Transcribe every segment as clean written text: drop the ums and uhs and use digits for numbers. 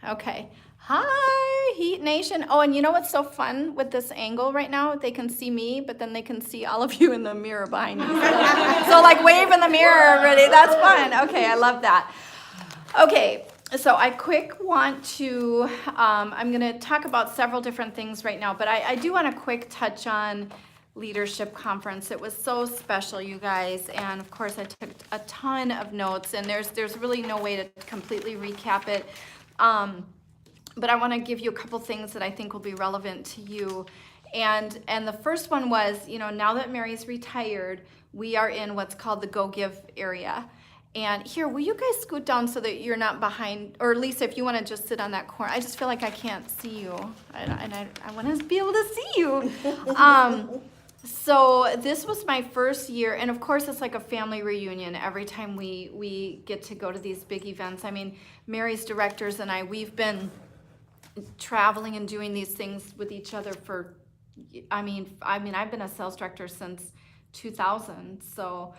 Okay. Hi, Heat Nation. Oh, and you know what's so fun with this angle right now? They can see me, but then they can see all of you in the mirror behind me. So like wave in the mirror already. That's fun. Okay, I love that. Okay, so I want to, I'm going to talk about several different things right now, but I do want to quick touch on leadership conference. It was so special, you guys, and of course I took a ton of notes, and there's really no way to completely recap it. But I want to give you a couple things that I think will be relevant to you. And the first one was, now that Mary's retired, we are in what's called the Go Give area. And here, will you guys scoot down so that you're not behind, or Lisa, if you want to just sit on that corner. I just feel like I can't see you, and I want to be able to see you. So this was my first year, and of course it's like a family reunion every time we get to go to these big events. I mean, Mary's directors and we've been traveling and doing these things with each other for, I've been a sales director since 2000, so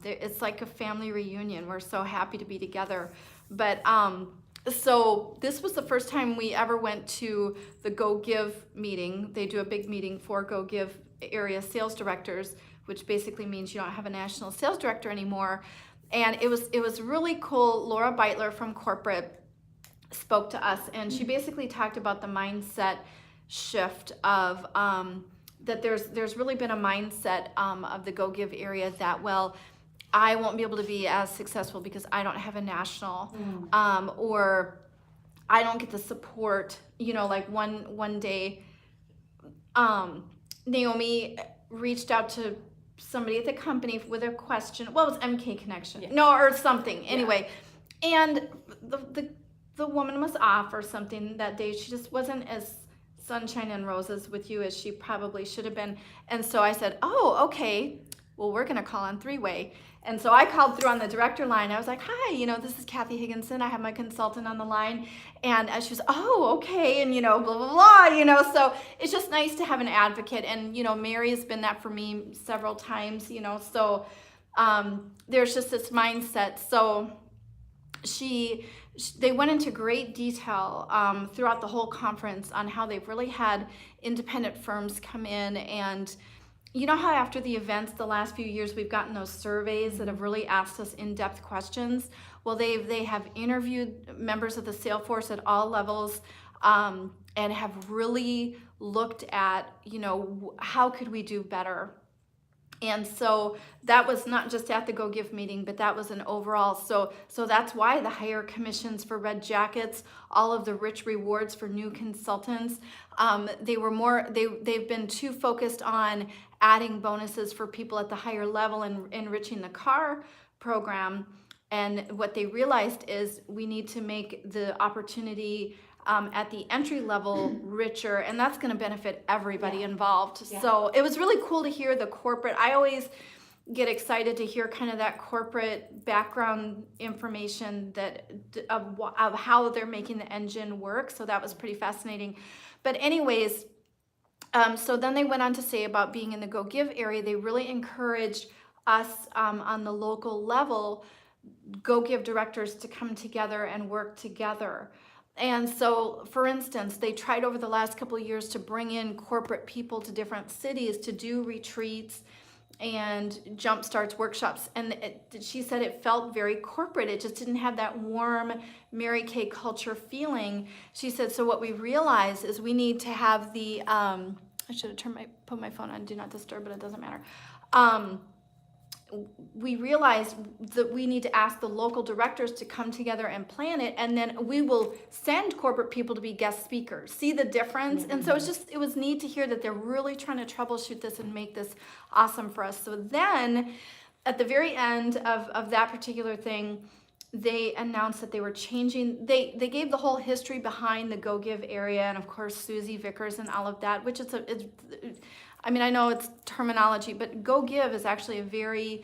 it's like a family reunion. We're so happy to be together. But so this was the first time we ever went to the Go Give meeting. They do a big meeting for Go Give area sales directors, which basically means you don't have a national sales director anymore. And it was really cool. Laura Beitler from corporate spoke to us, and she basically talked about the mindset shift of that there's really been a mindset of the Go Give area that, well, I won't be able to be as successful because I don't have a national, or I don't get the support. Like one day, Naomi reached out to somebody at the company with a question. Well, it was MK Connection, or something. Anyway, and the woman was off or something that day. She just wasn't as sunshine and roses with you as she probably should have been. And so I said, oh, okay, well, we're going to call on three-way. And so I called through on the director line. I was like, hi, this is Kathy Higginson. I have my consultant on the line. And she was, oh, okay. And, blah, blah, blah, so it's just nice to have an advocate. And, Mary has been that for me several times, so there's just this mindset. So they went into great detail throughout the whole conference on how they've really had independent firms come in. And you know how after the events the last few years we've gotten those surveys that have really asked us in-depth questions? Well, they have interviewed members of the sales force at all levels, and have really looked at, how could we do better? And so that was not just at the Go Give meeting, but that was an overall. So that's why the higher commissions for Red Jackets, all of the rich rewards for new consultants, they've been too focused on adding bonuses for people at the higher level and enriching the CAR program. And what they realized is we need to make the opportunity at the entry level richer, and that's going to benefit everybody involved. So it was really cool to hear the corporate. I always get excited to hear kind of that corporate background information of how they're making the engine work. So that was pretty fascinating. But anyways, so then they went on to say about being in the Go Give area, they really encouraged us on the local level, Go Give directors, to come together and work together. And so, for instance, they tried over the last couple of years to bring in corporate people to different cities to do retreats and jump starts, workshops. And she said it felt very corporate. It just didn't have that warm Mary Kay culture feeling. She said, so what we realized is we need to have the, I should have put my phone on Do Not Disturb, but it doesn't matter. We realized that we need to ask the local directors to come together and plan it, and then we will send corporate people to be guest speakers. See the difference? Mm-hmm. And so it was neat to hear that they're really trying to troubleshoot this and make this awesome for us. So then at the very end of that particular thing, they announced that they were changing. They gave the whole history behind the Go Give area, and of course Susie Vickers and all of that, which I know it's terminology, but Go Give is actually a very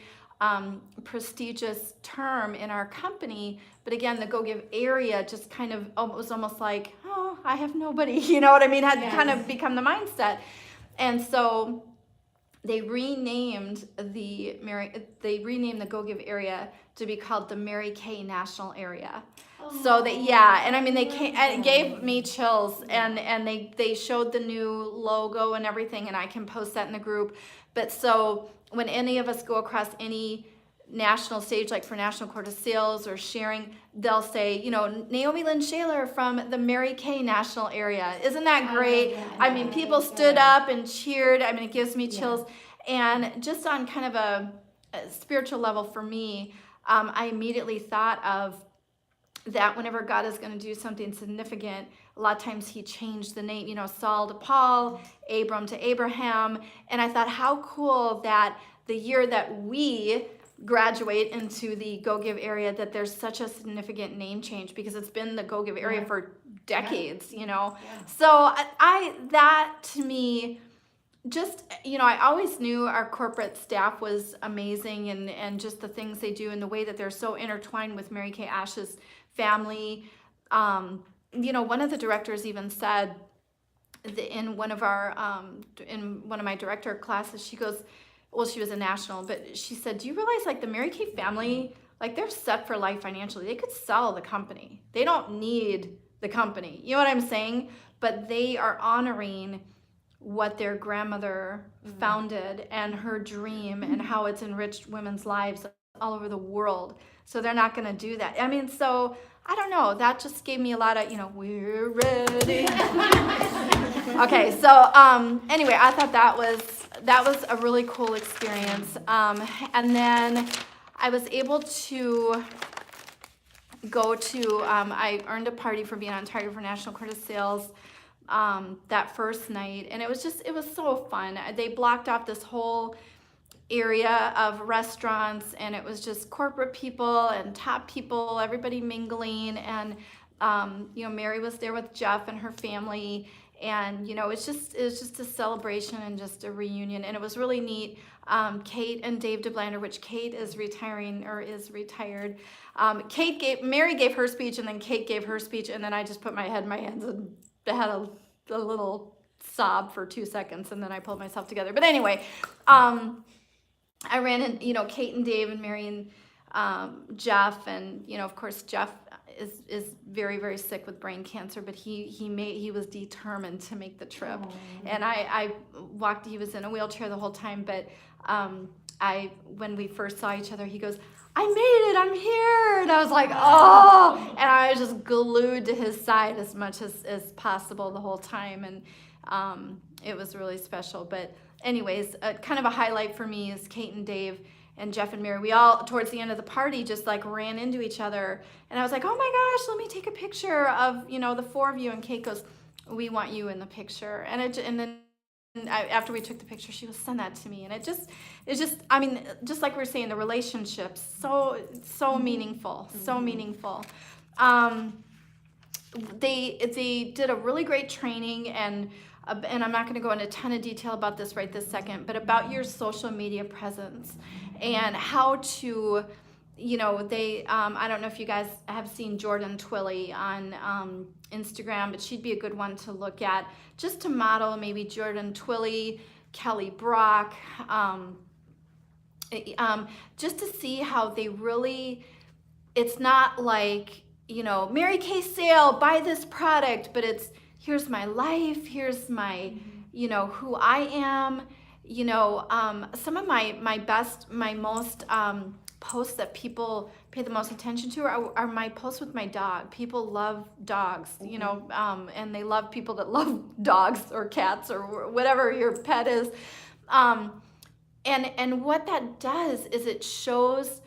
prestigious term in our company. But again, the Go Give area just kind of was almost like, oh, I have nobody, you know what I mean? Had kind of become the mindset. And so they renamed the Go Give area to be called the Mary Kay National Area. So they, yeah, and I mean, they came, and it gave me chills, and they showed the new logo and everything, and I can post that in the group. But so when any of us go across any national stage, like for National Court of Sales or sharing, they'll say, you know, Naomi Lynn Shaler from the Mary Kay National Area. Isn't that great? I mean, people stood up and cheered. I mean, it gives me chills. And just on kind of a spiritual level for me, I immediately thought of that whenever God is going to do something significant, a lot of times he changed the name, you know, Saul to Paul, Abram to Abraham. And I thought, how cool that the year that we graduate into the Go Give area, that there's such a significant name change, because it's been the Go Give area for decades, you know. So I that to me, just, you know, I always knew our corporate staff was amazing, and just the things they do and the way that they're so intertwined with Mary Kay Ash's family. You know, one of the directors even said in one of my director classes, she goes, well, she was a national, but she said, do you realize, like, the Mary Kay family, like, they're set for life financially. They could sell the company. They don't need the company. You know what I'm saying? But they are honoring what their grandmother founded and her dream and how it's enriched women's lives all over the world. So they're not going to do that. I mean, so I don't know. That just gave me a lot of, you know, we're ready. Okay, so anyway, I thought that was a really cool experience. And then I was able to go to, I earned a party for being on target for National Court of Sales that first night, and it was so fun. They blocked off this whole area of restaurants, and it was just corporate people and top people, everybody mingling. And you know, Mary was there with Jeff and her family, and you know, it was just a celebration and just a reunion, and it was really neat. Kate and Dave DeBlander, which Kate is retiring, or is retired. Mary gave her speech, and then Kate gave her speech, and then I just put my head in my hands and had a little sob for 2 seconds, and then I pulled myself together. But anyway, I ran in, you know, Kate and Dave and Mary and Jeff, and you know, of course, Jeff is very, very sick with brain cancer, but he was determined to make the trip. And I walked. He was in a wheelchair the whole time, but when we first saw each other, he goes, I made it, I'm here. And I was like, oh, and I was just glued to his side as much as possible the whole time. And it was really special. But anyways, kind of a highlight for me is Kate and Dave and Jeff and Mary. We all, towards the end of the party, just like ran into each other. And I was like, oh my gosh, let me take a picture of, you know, the four of you. And Kate goes, we want you in the picture. And then after we took the picture, she goes, send that to me. And it's just, I mean, just like we were saying, the relationships, so meaningful, so meaningful. They did a really great training, and I'm not going to go into a ton of detail about this right this second, but about your social media presence and how to, you know, they, I don't know if you guys have seen Jordan Twilley on Instagram, but she'd be a good one to look at, just to model maybe Jordan Twilley, Kelly Brock, just to see how they really, it's not like, you know, Mary Kay sale, buy this product, but it's, here's my life, here's my, you know, who I am. You know, some of my most posts that people pay the most attention to are my posts with my dog. People love dogs, you know, and they love people that love dogs or cats or whatever your pet is. And what that does is it shows,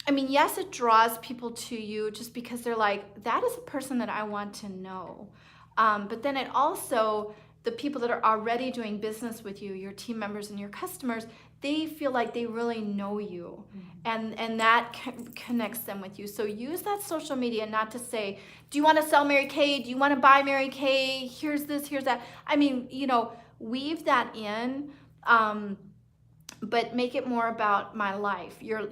I mean, yes, it draws people to you just because they're like, that is a person that I want to know. But then it also, the people that are already doing business with you, your team members and your customers, they feel like they really know you, and that connects them with you. So use that social media not to say, do you want to sell Mary Kay? Do you want to buy Mary Kay? Here's this, here's that. I mean, you know, weave that in, but make it more about my life, your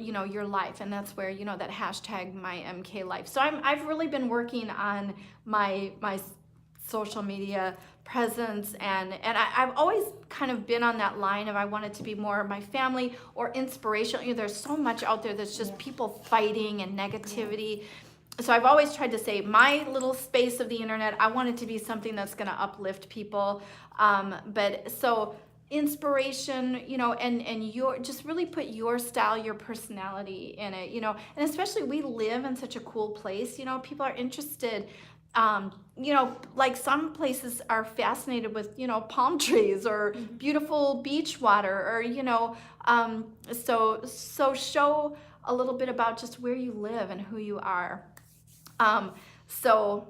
life. And that's where, you know, that hashtag my MK life. So I've really been working on my social media presence, and I've always kind of been on that line of I want it to be more my family or inspirational. You know, there's so much out there that's just people fighting and negativity. so I've always tried to say my little space of the internet, I want it to be something that's going to uplift people. But so inspiration, you know, and your, just really put your style, your personality in it, you know, and especially we live in such a cool place, you know, people are interested. You know, like some places are fascinated with, you know, palm trees or beautiful beach water, or, you know, so show a little bit about just where you live and who you are. Um, so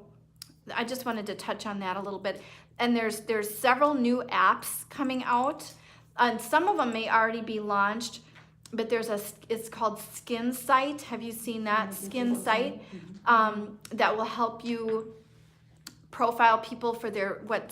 I just wanted to touch on that a little bit. And there's several new apps coming out, and some of them may already be launched. But it's called Skin Sight. Have you seen that? Skin Sight, that will help you profile people for their what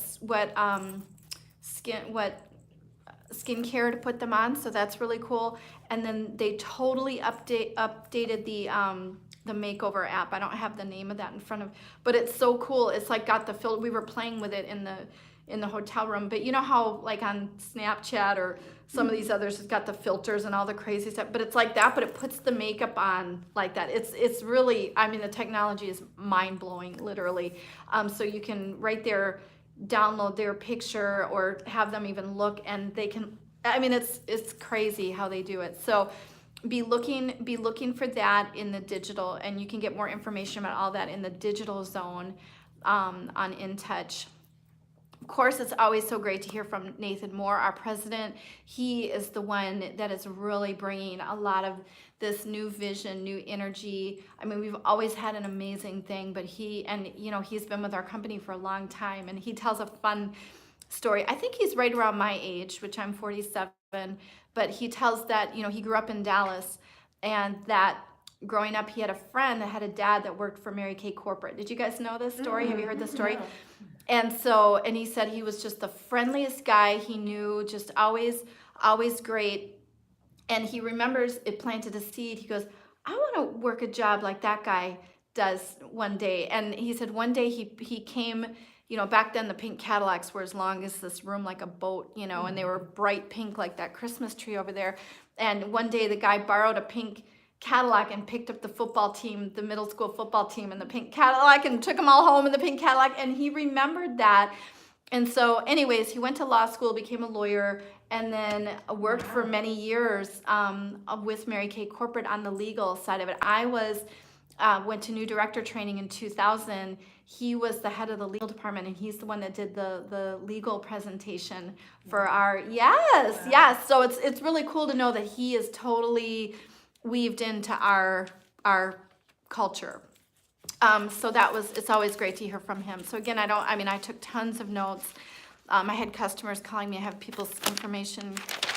skincare to put them on. So that's really cool. And then they totally updated the makeover app. I don't have the name of that in front of, but it's so cool. It's like got the filter. We were playing with it in the hotel room, but you know how like on Snapchat or some of these others, it's got the filters and all the crazy stuff, but it's like that, but it puts the makeup on like that. It's really, I mean, the technology is mind blowing, literally. So you can right there download their picture or have them even look, and they can, I mean, it's crazy how they do it. So be looking for that in the digital, and you can get more information about all that in the digital zone, on InTouch. Of course, it's always so great to hear from Nathan Moore, our president. He is the one that is really bringing a lot of this new vision, new energy. I mean, we've always had an amazing thing, but he's been with our company for a long time, and he tells a fun story. I think he's right around my age, which I'm 47, but he tells that, you know, he grew up in Dallas, and that growing up, he had a friend that had a dad that worked for Mary Kay Corporate. Did you guys know this story? Have you heard this story? No. And he said he was just the friendliest guy he knew, just always great. And he remembers it planted a seed. He goes, I want to work a job like that guy does one day. And he said one day he came, you know, back then the pink Cadillacs were as long as this room, like a boat, you know, and they were bright pink like that Christmas tree over there. And one day the guy borrowed a pink Cadillac and picked up the football team, the middle school football team, in the pink Cadillac, and took them all home in the pink Cadillac. And he remembered that. And so anyways, he went to law school, became a lawyer, and then worked for many years with Mary Kay Corporate on the legal side of it. I went to new director training in 2000. He was the head of the legal department, and he's the one that did the legal presentation for our, yes. So it's really cool to know that he is totally weaved into our culture. So it's always great to hear from him. So again, I took tons of notes. I had customers calling me. I have people's information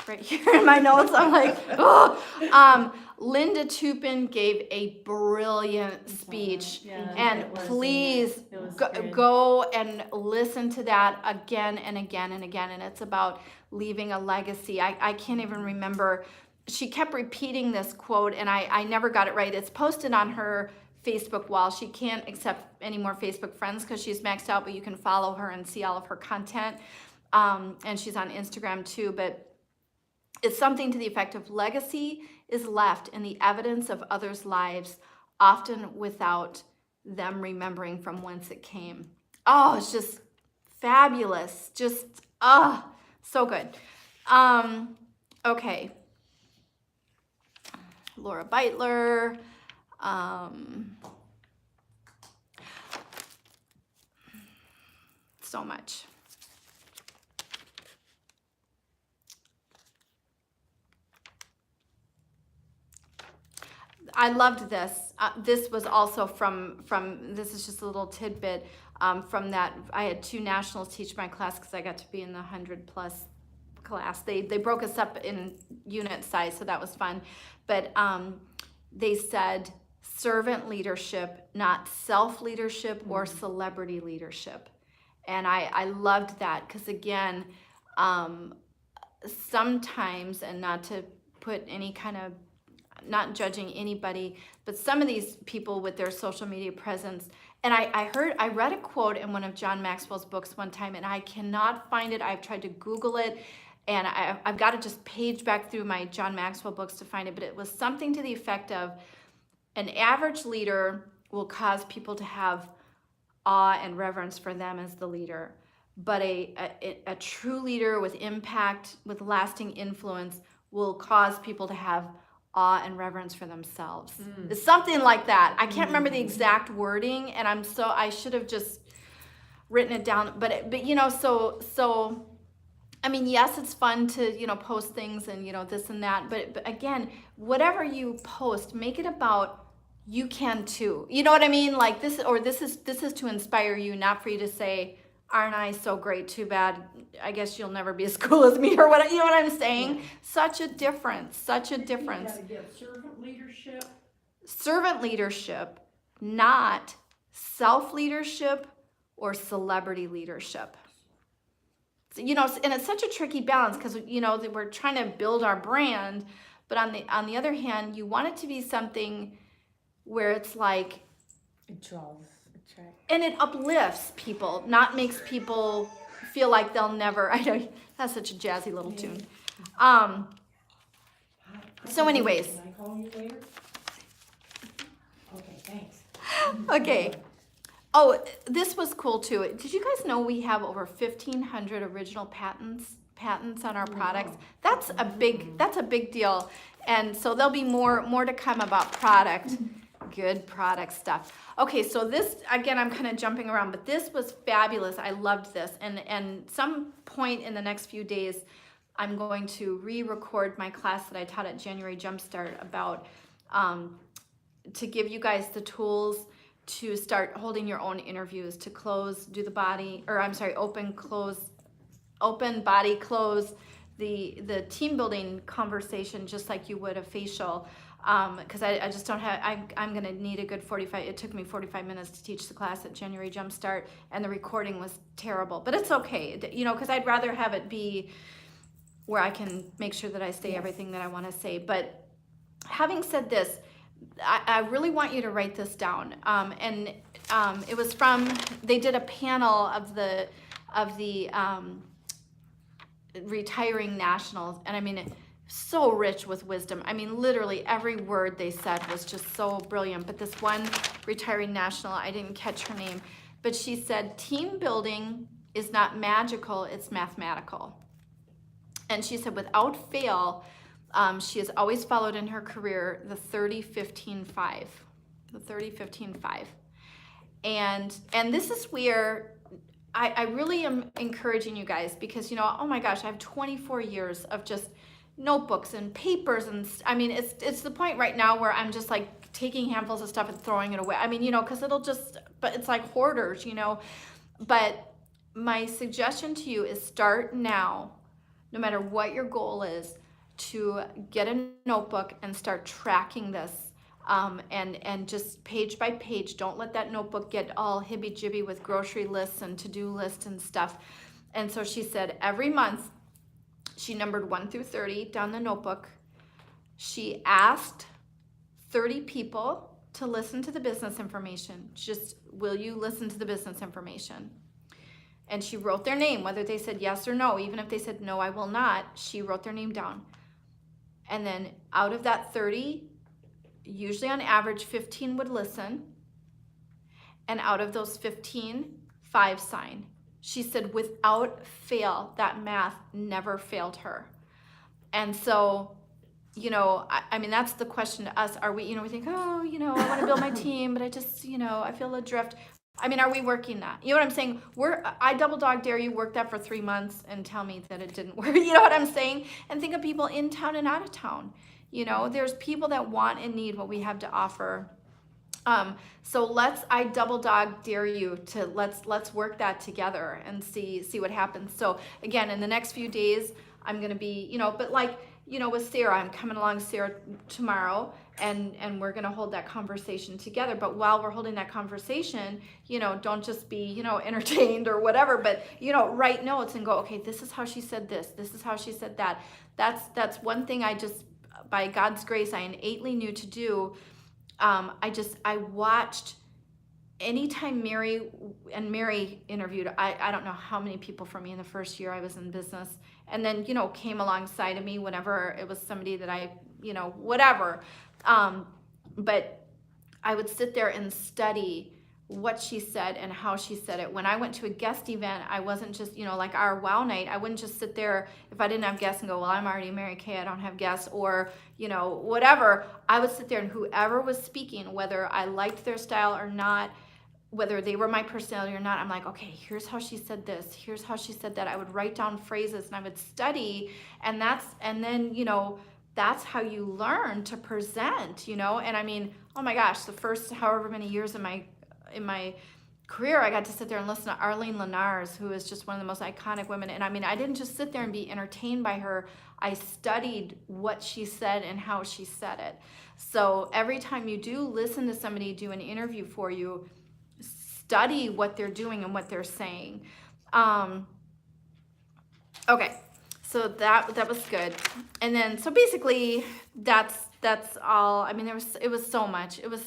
right here in my notes. I'm like, oh. Linda Tupin gave a brilliant speech. Yeah, and please go and listen to that again and again and again. And it's about leaving a legacy. I can't even remember. She kept repeating this quote, and I never got it right. It's posted on her Facebook wall. She can't accept any more Facebook friends because she's maxed out, but you can follow her and see all of her content. And she's on Instagram too, but it's something to the effect of legacy is left in the evidence of others' lives, often without them remembering from whence it came. Oh, it's just fabulous. Just, so good. Okay. Laura Beitler. So much. I loved this. This was also from this is just a little tidbit from that. I had 2 nationals teach my class because I got to be in the 100+ class. They broke us up in unit size, so that was fun. But they said servant leadership, not self-leadership or celebrity leadership. And I loved that because, again, sometimes, and not to put any kind of, not judging anybody, but some of these people with their social media presence, and I read a quote in one of John Maxwell's books one time, and I cannot find it. I've tried to Google it, and I've got to just page back through my John Maxwell books to find it, but it was something to the effect of, an average leader will cause people to have awe and reverence for them as the leader. But a true leader with impact, with lasting influence, will cause people to have awe and reverence for themselves. It's something like that. I can't remember the exact wording, and I should have just written it down. But you know, so I mean, yes, it's fun to, you know, post things and, you know, this and that. But again, whatever you post, make it about you can too. You know what I mean? Like this is to inspire you, not for you to say, aren't I so great? Too bad. I guess you'll never be as cool as me, or what? You know what I'm saying? Yeah. Such a difference. Such a difference. You gotta get servant leadership. Servant leadership, not self leadership or celebrity leadership. You know, and it's such a tricky balance because, you know, we're trying to build our brand, but on the other hand, you want it to be something where it's like it draws attract, and it uplifts people, not makes people feel like they'll never. I know that's such a jazzy little tune. So, anyways. Can I call you later? Okay, thanks. Okay. Oh, this was cool too. Did you guys know we have over 1,500 original patents on our products? That's a big deal. And so there'll be more to come about good product stuff. Okay, so this, again, I'm kind of jumping around, but this was fabulous. I loved this. And some point in the next few days, I'm going to re-record my class that I taught at January Jumpstart about to give you guys the tools to start holding your own interviews, to close, do the body, or I'm sorry, open, body, close, the team building conversation, just like you would a facial. Because I just don't have, I'm gonna need a good 45, it took me 45 minutes to teach the class at January Jumpstart, and the recording was terrible, but it's okay, you know, because I'd rather have it be where I can make sure that I say everything that I wanna say. But having said this, I really want you to write this down. It was they did a panel of the retiring nationals, and I mean, so rich with wisdom. I mean, literally every word they said was just so brilliant. But this one retiring national, I didn't catch her name, but she said, team building is not magical, it's mathematical. And she said, without fail, she has always followed in her career the 30-15-5. The 30-15-5. And this is where I really am encouraging you guys, because, you know, oh my gosh, I have 24 years of just notebooks and papers, and I mean, it's the point right now where I'm just like taking handfuls of stuff and throwing it away. I mean, you know, because but it's like hoarders, you know. But my suggestion to you is start now, no matter what your goal is, to get a notebook and start tracking this, and just page by page. Don't let that notebook get all hibby-jibby with grocery lists and to-do lists and stuff. And so she said every month she numbered 1 through 30 down the notebook. She asked 30 people to listen to the business information. Just, will you listen to the business information? And she wrote their name, whether they said yes or no. Even if they said no, I will not, she wrote their name down. And then out of that 30, usually on average 15 would listen. And out of those 15, 5 signed. She said without fail, that math never failed her. And so, you know, I mean, that's the question to us. Are we, you know, we think, oh, you know, I want to build my team, but I just, you know, I feel adrift. I mean, are we working that? You know what I'm saying? I double dog dare you work that for 3 months and tell me that it didn't work. You know what I'm saying? And think of people in town and out of town. You know, there's people that want and need what we have to offer. So I double dog dare you to let's work that together and see what happens. So again, in the next few days, I'm going to be, you know, but like, you know, with Sarah, I'm coming along Sarah tomorrow, and we're going to hold that conversation together. But while we're holding that conversation, you know, don't just be, you know, entertained or whatever, but, you know, write notes and go, okay, this is how she said this. This is how she said that. That's one thing I just, by God's grace, I innately knew to do. I watched anytime Mary interviewed, I don't know how many people for me in the first year I was in business, and then, you know, came alongside of me whenever it was somebody that I, you know, whatever. But I would sit there and study what she said and how she said it. When I went to a guest event, I wasn't just, like our WOW night, I wouldn't just sit there if I didn't have guests and go, well, I'm already Mary Kay, I don't have guests, or, whatever. I would sit there and whoever was speaking, whether I liked their style or not, whether they were my personality or not, I'm like, okay, here's how she said this, here's how she said that. I would write down phrases and I would study, and then, that's how you learn to present, and I mean, oh my gosh, the first however many years in my career, I got to sit there and listen to Arlene Lenars, who is just one of the most iconic women. And I mean, I didn't just sit there and be entertained by her. I studied what she said and how she said it. So every time you do listen to somebody do an interview for you, study what they're doing and what they're saying. Okay, so that was good. And then, so basically, that's all. I mean, it was so much. It was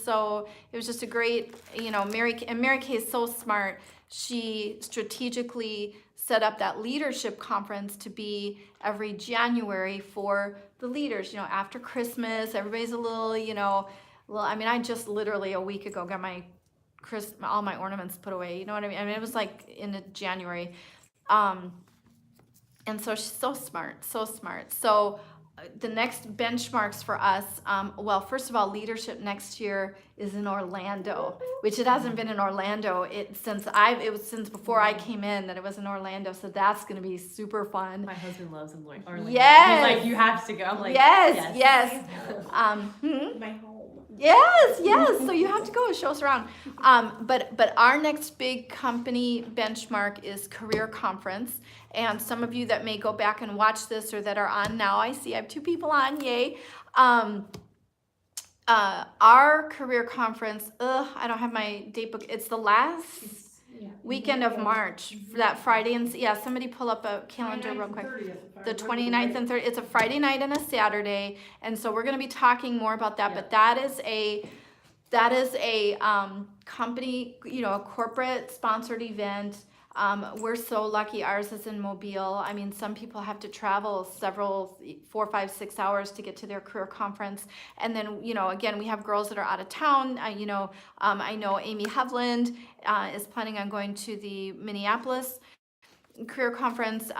just a great, Mary Kay is so smart. She strategically set up that leadership conference to be every January for the leaders. After Christmas, everybody's a little, I mean, I just literally a week ago got all my ornaments put away. You know what I mean? I mean, it was like in January. And so she's so smart, so smart. So the next benchmarks for us, well, first of all, leadership next year is in Orlando, which it hasn't been in Orlando since before I came in that it was in Orlando. So that's going to be super fun. My husband loves Orlando. Yes. He's like, you have to go. I'm like, yes. My home. Yes. So you have to go, show us around. But our next big company benchmark is Career Conference. And some of you that may go back and watch this or that are on now, I see I have 2 people on, yay. Our Career Conference, I don't have my date book. It's the last weekend of March, that Friday. And somebody pull up a calendar real quick. The 29th and 30th. It's a Friday night and a Saturday. And so we're going to be talking more about that. But that is a company, a corporate sponsored event. We're so lucky. Ours is in Mobile. I mean, some people have to travel 4, 5, 6 hours to get to their career conference. And then, again, we have girls that are out of town. I know Amy Hovland is planning on going to the Minneapolis career conference.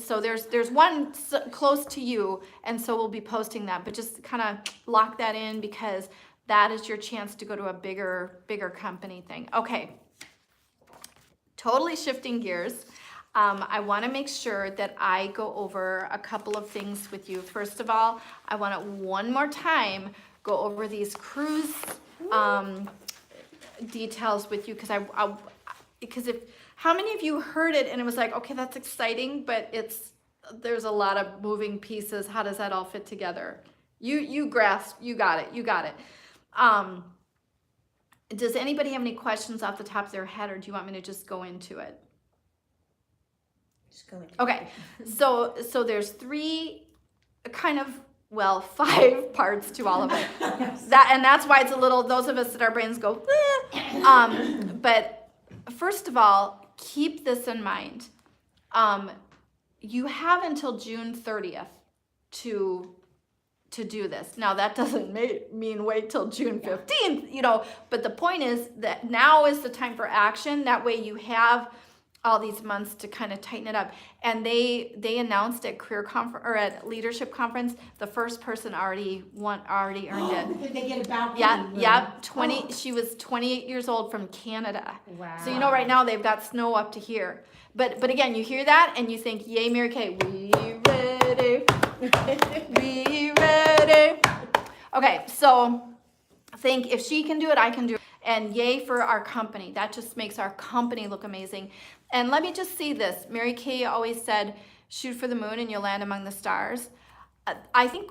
So there's one close to you, and so we'll be posting that. But just kind of lock that in, because that is your chance to go to a bigger company thing. Okay. Totally shifting gears. I want to make sure that I go over a couple of things with you. First of all, I want to one more time go over these cruise details with you, because how many of you heard it and it was like, okay, that's exciting, but there's a lot of moving pieces. How does that all fit together? You grasp, you got it. Does anybody have any questions off the top of their head, or do you want me to just go into it? Just go into Okay, so there's 5 parts to all of it. Yes. And that's why it's a little, those of us that our brains go, but first of all, keep this in mind. You have until June 30th to do this. Now, that doesn't mean wait till June 15th, but the point is that now is the time for action. That way you have all these months to kind of tighten it up. And they announced at career conference or at leadership conference, the first person already earned it. Did they get a balcony? Yeah, she was 28 years old from Canada. Wow. So right now they've got snow up to here. But again, you hear that and you think, yay, Mary Kay, we ready. We ready. Okay, so think if she can do it, I can do it. And yay for our company. That just makes our company look amazing. And let me just say this. Mary Kay always said, shoot for the moon and you'll land among the stars. I think,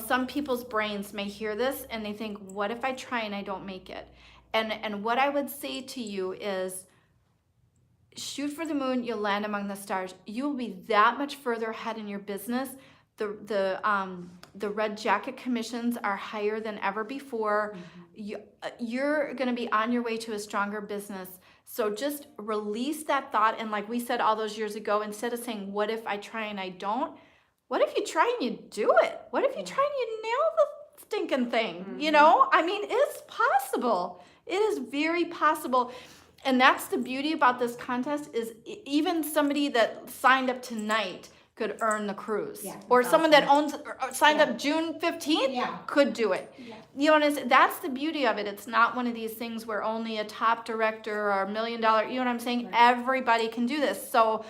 some people's brains may hear this and they think, what if I try and I don't make it? And what I would say to you is, shoot for the moon, you'll land among the stars. You will be that much further ahead in your business. The red jacket commissions are higher than ever before. You're going to be on your way to a stronger business. So just release that thought. And like we said all those years ago, instead of saying, what if I try and I don't? What if you try and you do it? What if you try and you nail the stinking thing, you know? I mean, it's possible. It is very possible. And that's the beauty about this contest is even somebody that signed up tonight could earn the cruise. Yeah, or someone that awesome. owns or signed Yeah. up June 15th Yeah. could do it. Yeah. You know what I'm saying? That's the beauty of it. It's not one of these things where only a top director or $1 million, you know what I'm saying? Right. Everybody can do this. So,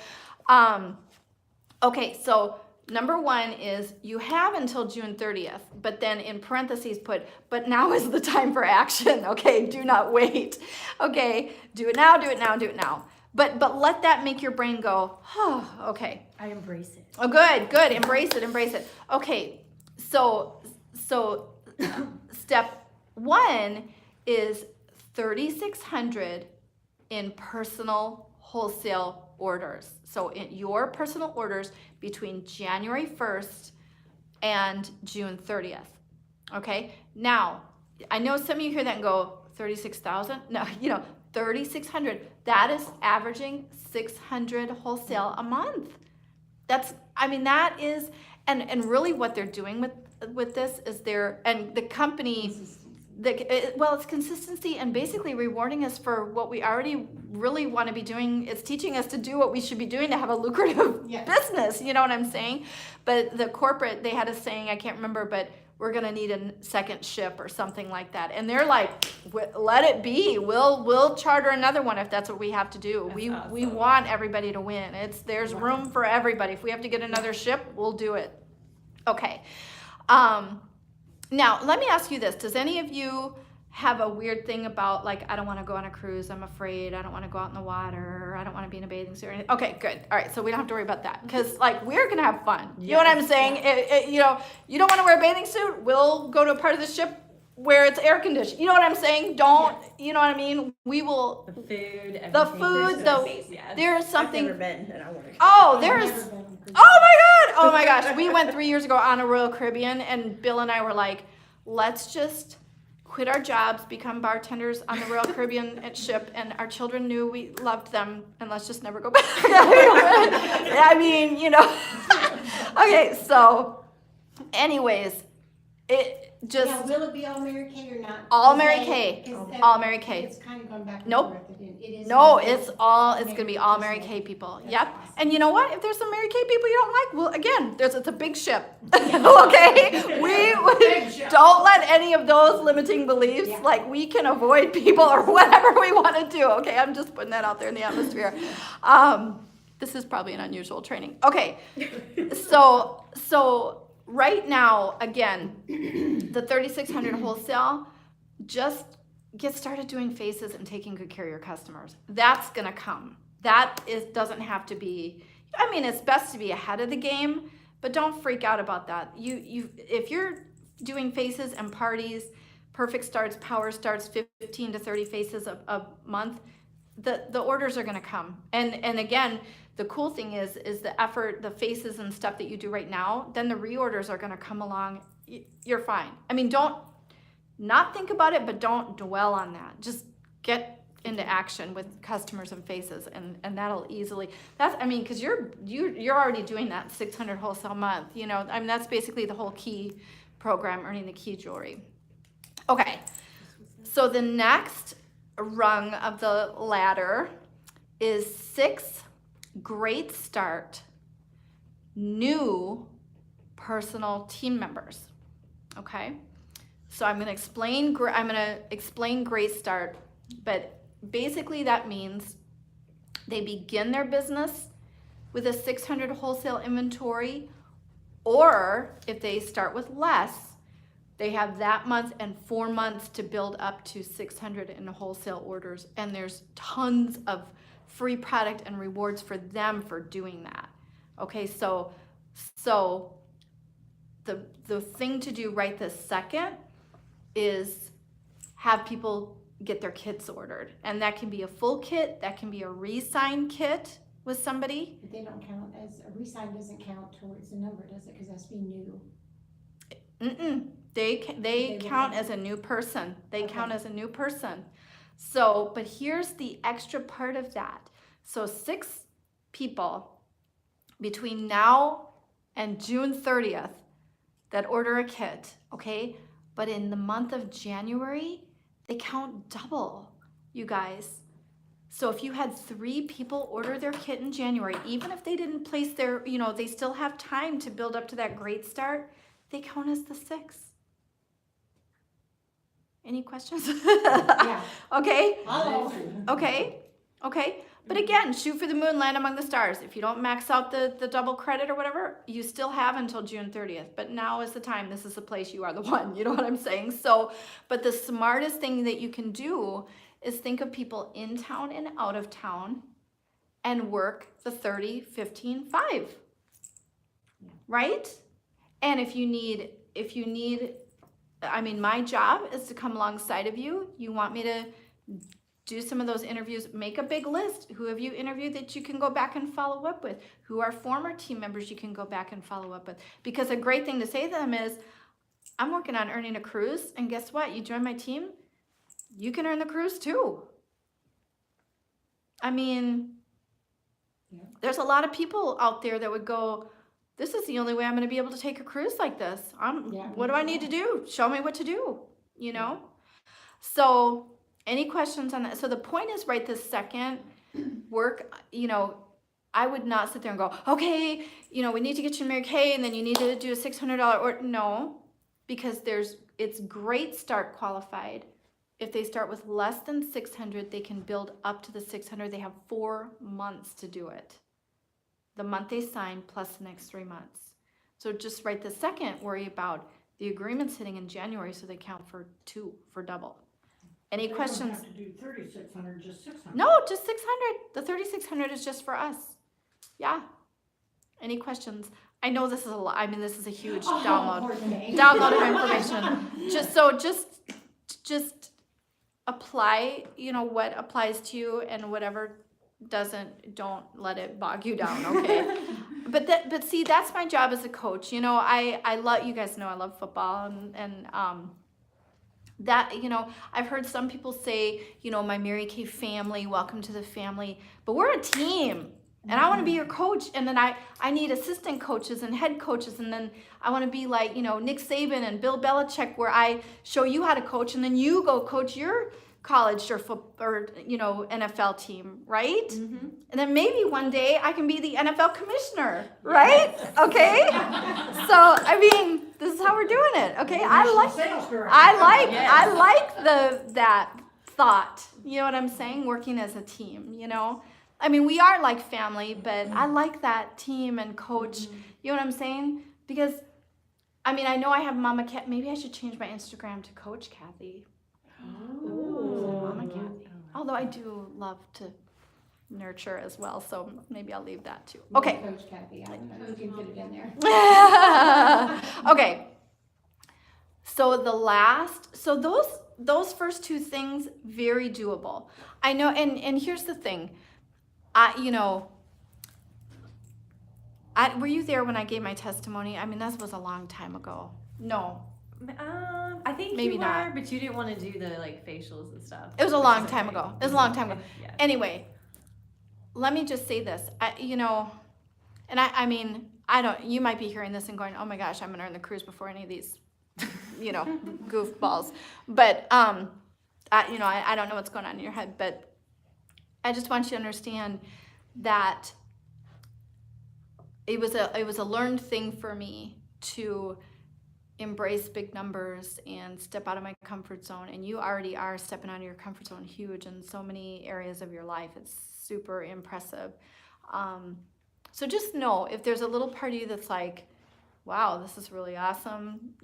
okay, so number one is you have until June 30th, but then in parentheses put, but now is the time for action. Okay, do not wait. Okay, do it now, do it now, do it now. But let that make your brain go, oh, okay. I embrace it. Oh, good, good. Embrace it, embrace it. Okay, so step one is 3,600 in personal wholesale orders. So in your personal orders between January 1st and June 30th. Okay, now I know some of you hear that and go 36,000. No, 3,600. That is averaging 600 wholesale a month. That is, and really what they're doing with this is and the company, it's consistency and basically rewarding us for what we already really want to be doing. It's teaching us to do what we should be doing to have a lucrative Yes. business, you know what I'm saying? But the corporate, they had a saying, I can't remember, but we're going to need a second ship or something like that. And they're like, let it be. We'll charter another one if that's what we have to do. That's We awesome. want everybody to win. There's room for everybody. If we have to get another ship, we'll do it. Okay. Now, let me ask you this. Does any of you have a weird thing about, like, I don't want to go on a cruise, I'm afraid, I don't want to go out in the water, I don't want to be in a bathing suit or anything? Okay, good. All right, so we don't have to worry about that because, like, we're going to have fun. You know what I'm Yes. saying? You don't want to wear a bathing suit? We'll go to a part of the ship where it's air conditioned. You know what I'm saying? Don't, you know what I mean? We will, The food, everything. the food, there is I've something. never been, and I want to. Oh, I've there's. never been on a cruise. Oh my gosh. We went 3 years ago on a Royal Caribbean, and Bill and I were like, let's just quit our jobs, become bartenders on the Royal Caribbean at ship, and our children knew we loved them, and let's just never go back. I mean, Okay, so anyways, it just Now, will it be all Mary Kay or not? All Is Mary that- Kay. is that- All Mary Kay. It's kind of gone back and Nope. forth. It is. No, Mary Kay. it's gonna be all Mary Kay people. Yep. awesome. And you know what? If there's some Mary Kay people you don't like, well, again, it's a big ship. Okay? We don't let any of those limiting beliefs, Yeah. like we can avoid people or whatever we want to do. Okay, I'm just putting that out there in the atmosphere. This is probably an unusual training. Okay. So right now, again, the 3,600 wholesale, just get started doing faces and taking good care of your customers. That's gonna come. Doesn't have to be, it's best to be ahead of the game, but don't freak out about that. If you're doing faces and parties, Perfect Starts, Power Starts, 15 to 30 faces a month, the orders are gonna come. And again, the cool thing is the effort, the faces and stuff that you do right now, then the reorders are gonna come along. You're fine. don't not think about it, but don't dwell on that. Just get into action with customers and faces, and that'll easily. Because you're already doing that 600 wholesale month. That's basically the whole key program, earning the key jewelry. Okay, so the next rung of the ladder is 6 great start new personal team members. Okay. So I'm going to explain Great Start, but basically that means they begin their business with a 600 wholesale inventory, or if they start with less, they have that month and 4 months to build up to 600 in wholesale orders, and there's tons of free product and rewards for them for doing that. Okay, so the thing to do right this second is have people get their kits ordered. And that can be a full kit, that can be a re-sign kit with somebody. But they don't count as, a re-sign doesn't count towards the number, does it? Because that's being new. They They count will. as a new person. They Okay. count as a new person. So, but here's the extra part of that. So 6 people between now and June 30th that order a kit, okay, But in the month of January, they count double, you guys. So if you had 3 people order their kit in January, even if they didn't place their, they still have time to build up to that great start, they count as the 6. Any questions? Yeah. Okay. Hello. Okay. But again, shoot for the moon, land among the stars. If you don't max out the double credit or whatever, you still have until June 30th. But now is the time. This is the place. You are the one. You know what I'm saying? So, but the smartest thing that you can do is think of people in town and out of town and work the 30, 15, 5. Right? And if you need, I mean, my job is to come alongside of you. You want me to do some of those interviews, make a big list. Who have you interviewed that you can go back and follow up with? Who are former team members you can go back and follow up with? Because a great thing to say to them is, I'm working on earning a cruise, and guess what? You join my team, you can earn the cruise too. I mean, there's a lot of people out there that would go, this is the only way I'm going to be able to take a cruise like this. What do I need to do? Show me what to do, So any questions on that? So the point is right this second, work, I would not sit there and go, okay, we need to get you Mary Kay, and then you need to do a $600 or no, because it's great start qualified. If they start with less than 600, they can build up to the 600. They have 4 months to do it. The month they sign plus the next 3 months. So just right this second, worry about the agreements hitting in January so they count for double. Any questions? They don't have to do 3,600, just 600. No, just 600. The 3,600 is just for us. Yeah. Any questions? I know this is a lot. I mean, this is a huge download of information. Just apply, what applies to you, and whatever doesn't, don't let it bog you down, okay? But see, that's my job as a coach. I love, you guys know I love football, and that, I've heard some people say, my Mary Kay family, welcome to the family, but we're a team, and I want to be your coach, and then I need assistant coaches and head coaches, and then I want to be like, Nick Saban and Bill Belichick, where I show you how to coach, and then you go coach your college or NFL team, right? Mm-hmm. And then maybe one day I can be the NFL commissioner, right? Okay. So I mean, this is how we're doing it. Okay. I like that thought. You know what I'm saying? Working as a team. I mean, we are like family, but I like that team and coach. Mm-hmm. You know what I'm saying? Because I mean, I know I have Mama Cat. Maybe I should change my Instagram to Coach Kathy. Mama Kathy. Although I do love to nurture as well, so maybe I'll leave that too. Okay. Coach Kathy, I don't know if you can fit it in there. Okay. So those first 2 things, very doable. I know, and here's the thing. Were you there when I gave my testimony? I mean, that was a long time ago. No. I think maybe you were, not. but you didn't want to do the facials and stuff. It was a long time ago. It was a long time ago. Yeah. Anyway, let me just say this. I mean, I don't. You might be hearing this and going, "Oh my gosh, I'm gonna earn the cruise before any of these, goofballs." But I don't know what's going on in your head, but I just want you to understand that it was a learned thing for me to embrace big numbers and step out of my comfort zone. And you already are stepping out of your comfort zone huge in so many areas of your life. It's super impressive. So just know, if there's a little part of you that's like, wow, this is really awesome,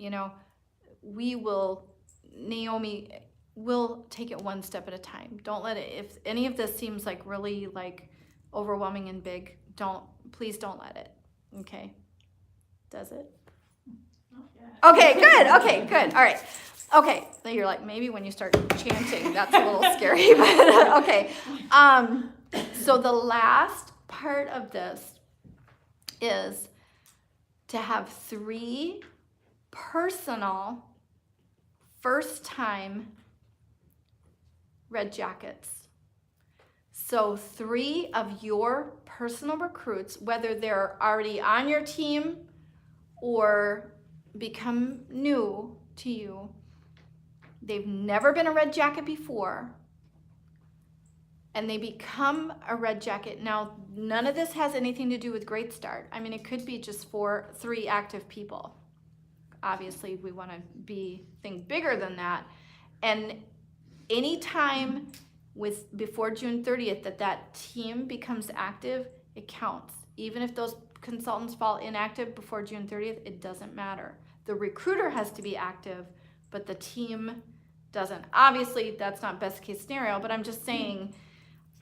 Naomi will take it one step at a time. Don't let it, if any of this seems like really like overwhelming and big, please don't let it. Okay? Does it? Okay, good. Okay, good. All right. Okay. So you're like, maybe when you start chanting, that's a little scary, but okay. So the last part of this is to have 3 personal first-time red jackets. So 3 of your personal recruits, whether they're already on your team or become new to you, they've never been a Red Jacket before, and they become a Red Jacket. Now, none of this has anything to do with Great Start. I mean, it could be just 3 active people. Obviously, we want to think bigger than that. And anytime before June 30th that team becomes active, it counts. Even if those consultants fall inactive before June 30th, it doesn't matter. The recruiter has to be active, but the team doesn't. Obviously, that's not best case scenario, but I'm just saying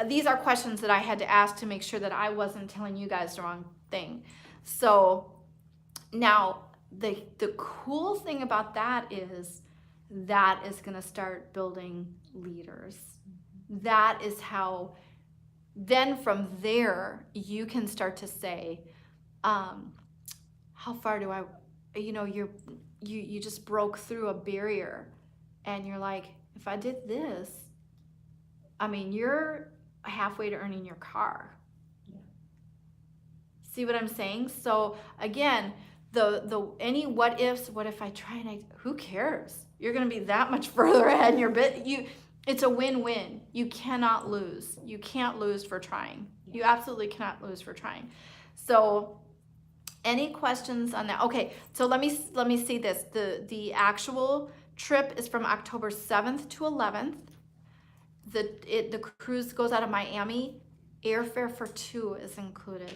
these are questions that I had to ask to make sure that I wasn't telling you guys the wrong thing. So now the cool thing about that is going to start building leaders. That is how, then from there, you can start to say, how far do I, you just broke through a barrier, and you're like, if I did this, I mean, you're halfway to earning your car. Yeah. See what I'm saying? So again, the any what ifs, what if I try and who cares? You're going to be that much further ahead in your it's a win-win. You cannot lose. You can't lose for trying. You absolutely cannot lose for trying. So any questions on that? Okay, so let me see this. The actual trip is from October 7th to 11th. The cruise goes out of Miami. Airfare for 2 is included.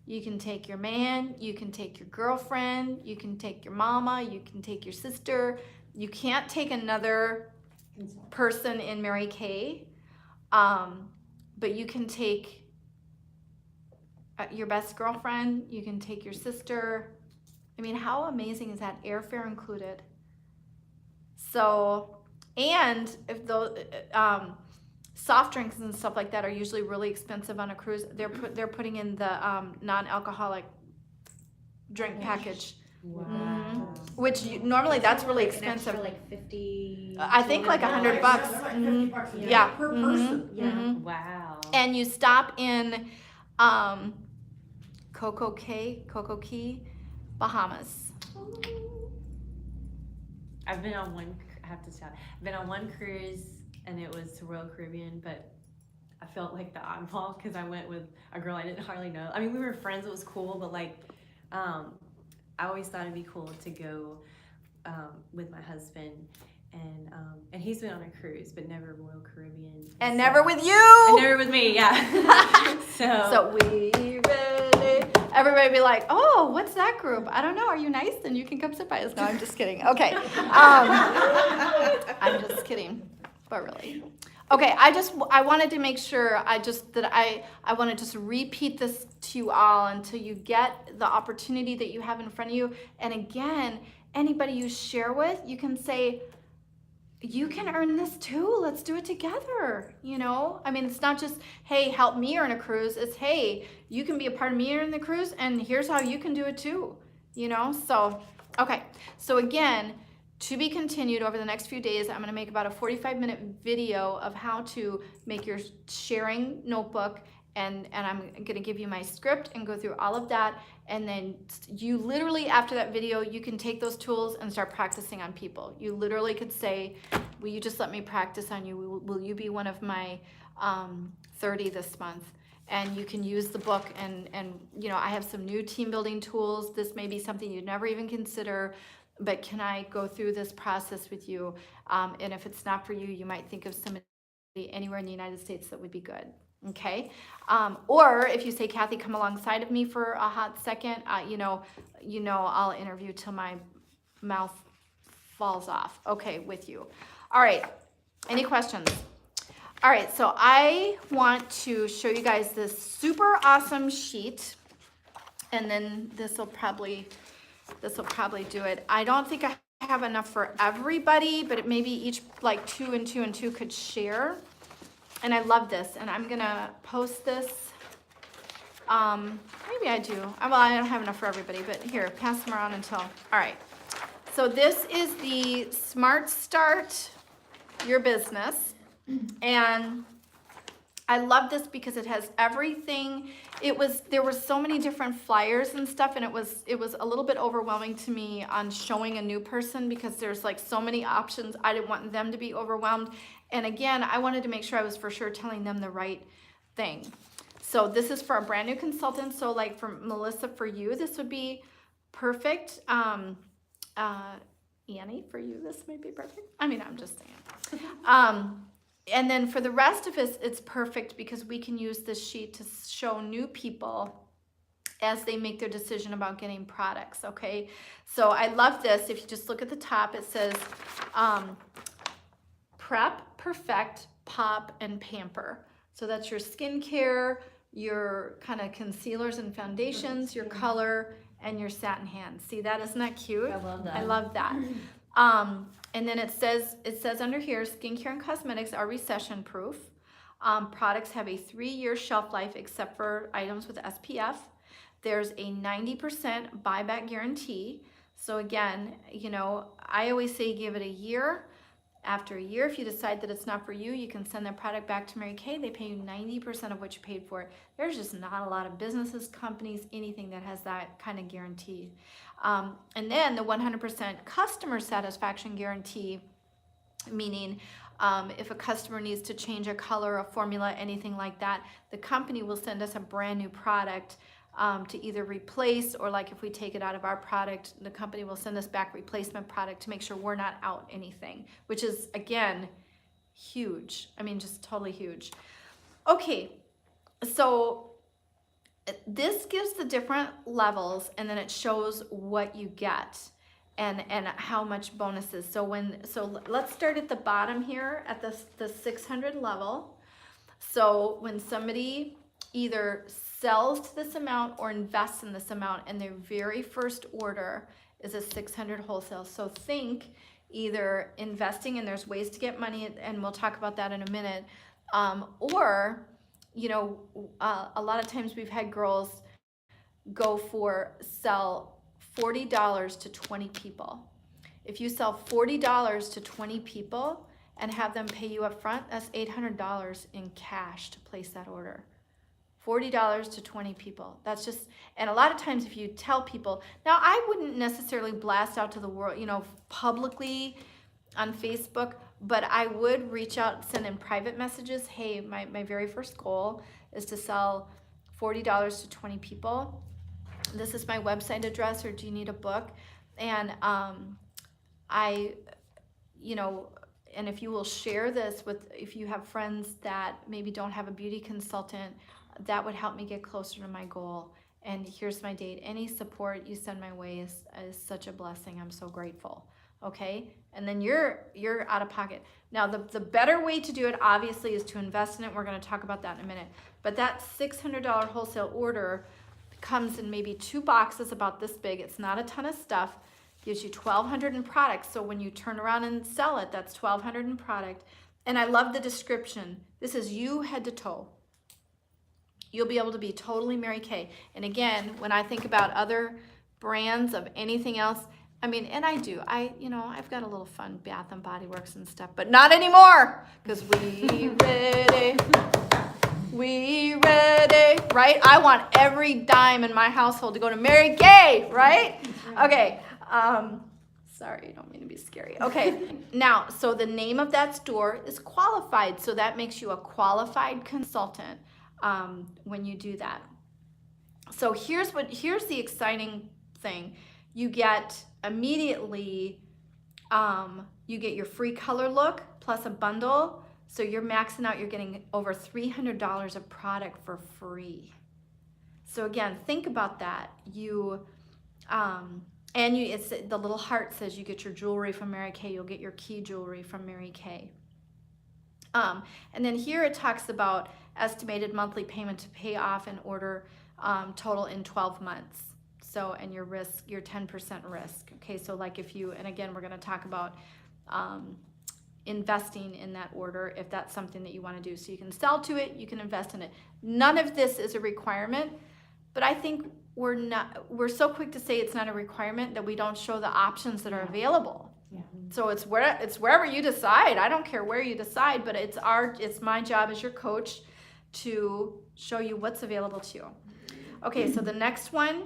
You can take your man, you can take your girlfriend, you can take your mama, you can take your sister. You can't take another person in Mary Kay, but you can take your best girlfriend, you can take your sister. I mean, how amazing is that? Airfare included. So, and if those soft drinks and stuff like that are usually really expensive on a cruise, they're putting in the non-alcoholic drink package. Wow. Which normally that's really Like an extra, expensive. like 50. I think like $100 bucks. Like Mhm. $50 a day Yeah. per Mhm. person. Mhm. Wow. And you stop in Coco Key, Bahamas. I've been on one, I have to shout, I've been on one cruise and it was to Royal Caribbean, but I felt like the oddball because I went with a girl I didn't hardly know. I mean, we were friends, it was cool, but like, I always thought it'd be cool to go with my husband, and he's been on a cruise, but never Royal Caribbean. And so- never with And you! never with me, yeah. So we ready? Everybody be like, oh, what's that group? I don't know. Are you nice? Then you can come sit by us. No, I'm just kidding. Okay. I'm just kidding, but really. Okay, I wanted to make sure I want to just repeat this to you all until you get the opportunity that you have in front of you. And again, anybody you share with, you can say, you can earn this too. Let's do it together. I mean, it's not just, hey, help me earn a cruise. It's, hey, you can be a part of me earning the cruise, and here's how you can do it too. So, okay. So again, to be continued over the next few days, I'm going to make about a 45-minute video of how to make your sharing notebook, and I'm going to give you my script and go through all of that. And then you literally, after that video, you can take those tools and start practicing on people. You literally could say, will you just let me practice on you? Will you be one of my 30 this month? And you can use the book, and I have some new team building tools. This may be something you'd never even consider, but can I go through this process with you? And if it's not for you, you might think of somebody anywhere in the United States that would be good. Okay. Or if you say, Kathy, come alongside of me for a hot second, I'll interview till my mouth falls off. Okay, with you. All right. Any questions? All right. So I want to show you guys this super awesome sheet, and then this will probably do it. I don't think I have enough for everybody, but it maybe each like 2 and 2 and 2 could share. And I love this, and I'm gonna post this. Maybe I do. Well, I don't have enough for everybody, but here, pass them around until. All right. So this is the Smart Start Your Business, and I love this because it has everything. There were so many different flyers and stuff, and it was a little bit overwhelming to me on showing a new person because there's like so many options. I didn't want them to be overwhelmed. And again, I wanted to make sure I was for sure telling them the right thing. So this is for a brand new consultant. So like for Melissa, for you, this would be perfect. Annie, for you, this may be perfect. I mean, I'm just saying. And then for the rest of us, it's perfect because we can use this sheet to show new people as they make their decision about getting products, okay? So I love this. If you just look at the top, it says prep, perfect, pop, and pamper. So that's your skincare, your kind of concealers and foundations, your color, and your satin hands. See that? Isn't that cute? I love that. I love that. And then it says under here, skincare and cosmetics are recession proof. Products have a 3-year shelf life except for items with SPF. There's a 90% buyback guarantee. So again, you know, I always say give it a year. After a year, if you decide that it's not for you, you can send that product back to Mary Kay. They pay you 90% of what you paid for it. There's just not a lot of businesses, companies, anything that has that kind of guarantee. And then the 100% customer satisfaction guarantee, meaning if a customer needs to change a color, a formula, anything like that, the company will send us a brand new product to either replace, or like if we take it out of our product, the company will send us back replacement product to make sure we're not out anything, which is, again, huge. I mean, just totally huge. Okay, so this gives the different levels, and then it shows what you get and how much bonuses. So let's start at the bottom here at the 600 level. So when somebody either sells to this amount or invests in this amount, and their very first order is a 600 wholesale. So think either investing, and there's ways to get money, and we'll talk about that in a minute, or, you know, a lot of times we've had girls sell $40 to 20 people. If you sell $40 to 20 people and have them pay you up front, that's $800 in cash to place that order. $40 to 20 people. That's just, and a lot of times if you tell people, now I wouldn't necessarily blast out to the world, you know, publicly on Facebook, but I would reach out, send in private messages. Hey, my very first goal is to sell $40 to 20 people. This is my website address, or do you need a book? And you know, and if you will share this if you have friends that maybe don't have a beauty consultant, that would help me get closer to my goal. And here's my date. Any support you send my way is such a blessing. I'm so grateful. Okay? And then you're out of pocket. Now, the better way to do it, obviously, is to invest in it. We're going to talk about that in a minute. But that $600 wholesale order comes in maybe 2 boxes about this big. It's not a ton of stuff. Gives you 1,200 in products. So when you turn around and sell it, that's 1,200 in product. And I love the description. This is you head to toe. You'll be able to be totally Mary Kay. And again, when I think about other brands of anything else, I mean, and I've got a little fun Bath and Body Works and stuff, but not anymore, because we ready, right? I want every dime in my household to go to Mary Kay, right? Okay, sorry, I don't mean to be scary. Okay, now, so the name of that store is Qualified, so that makes you a qualified consultant. When you do that. So here's the exciting thing. You get immediately, you get your free color look plus a bundle. So you're maxing out, you're getting over $300 of product for free. So again, think about that. It's the little heart says you get your jewelry from Mary Kay, you'll get your key jewelry from Mary Kay. And then here it talks about estimated monthly payment to pay off an order total in 12 months. So, and your risk, your 10% risk. Okay, so like if you, and again, we're going to talk about investing in that order if that's something that you want to do. So you can sell to it, you can invest in it. None of this is a requirement, but I think we're so quick to say it's not a requirement that we don't show the options that are available. Yeah. So it's wherever you decide. I don't care where you decide, but it's my job as your coach to show you what's available to you. Okay, so the next one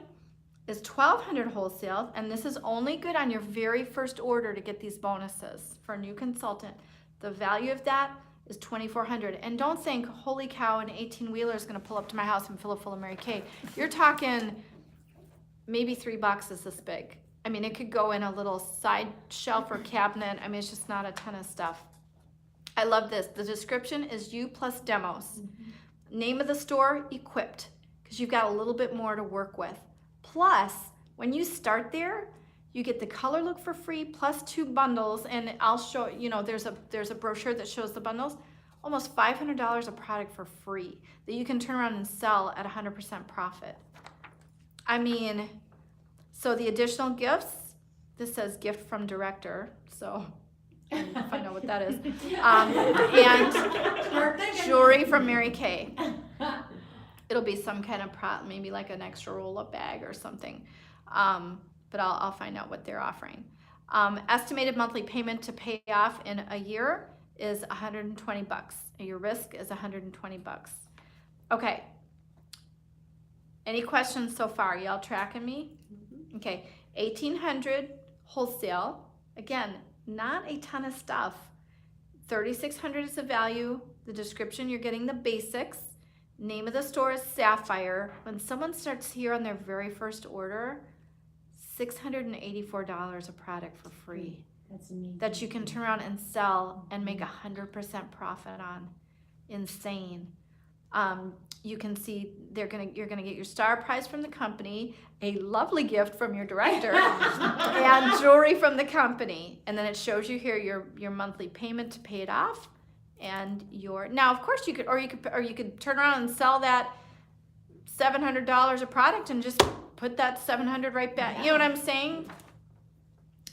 is 1,200 wholesale, and this is only good on your very first order to get these bonuses for a new consultant. The value of that is 2,400. And don't think, holy cow, an 18-wheeler is gonna pull up to my house and fill it full of Mary Kay. You're talking maybe 3 boxes this big. I mean, it could go in a little side shelf or cabinet. I mean, it's just not a ton of stuff. I love this. The description is you plus demos. Name of the store, Equipped, because you've got a little bit more to work with. Plus, when you start there, you get the color look for free plus 2 bundles, and I'll show, you know, there's a brochure that shows the bundles. Almost $500 of product for free that you can turn around and sell at 100% profit. I mean, so the additional gifts, this says gift from director, so if I know what that is. And jewelry from Mary Kay. It'll be some kind of maybe like an extra roll-up bag or something. But I'll find out what they're offering. Estimated monthly payment to pay off in a year is $120. Your risk is $120. Okay. Any questions so far? Y'all tracking me? Okay. 1,800 wholesale. Again, not a ton of stuff. 3,600 is the value. The description, you're getting the basics. Name of the store is Sapphire. When someone starts here on their very first order, $684 of product for free. That's amazing. That you can turn around and sell and make 100% profit on. Insane. You can see you're gonna get your star prize from the company, a lovely gift from your director, and jewelry from the company. And then it shows you here your monthly payment to pay it off, and now of course you could turn around and sell that $700 of product and just put that $700 right back. You know what I'm saying?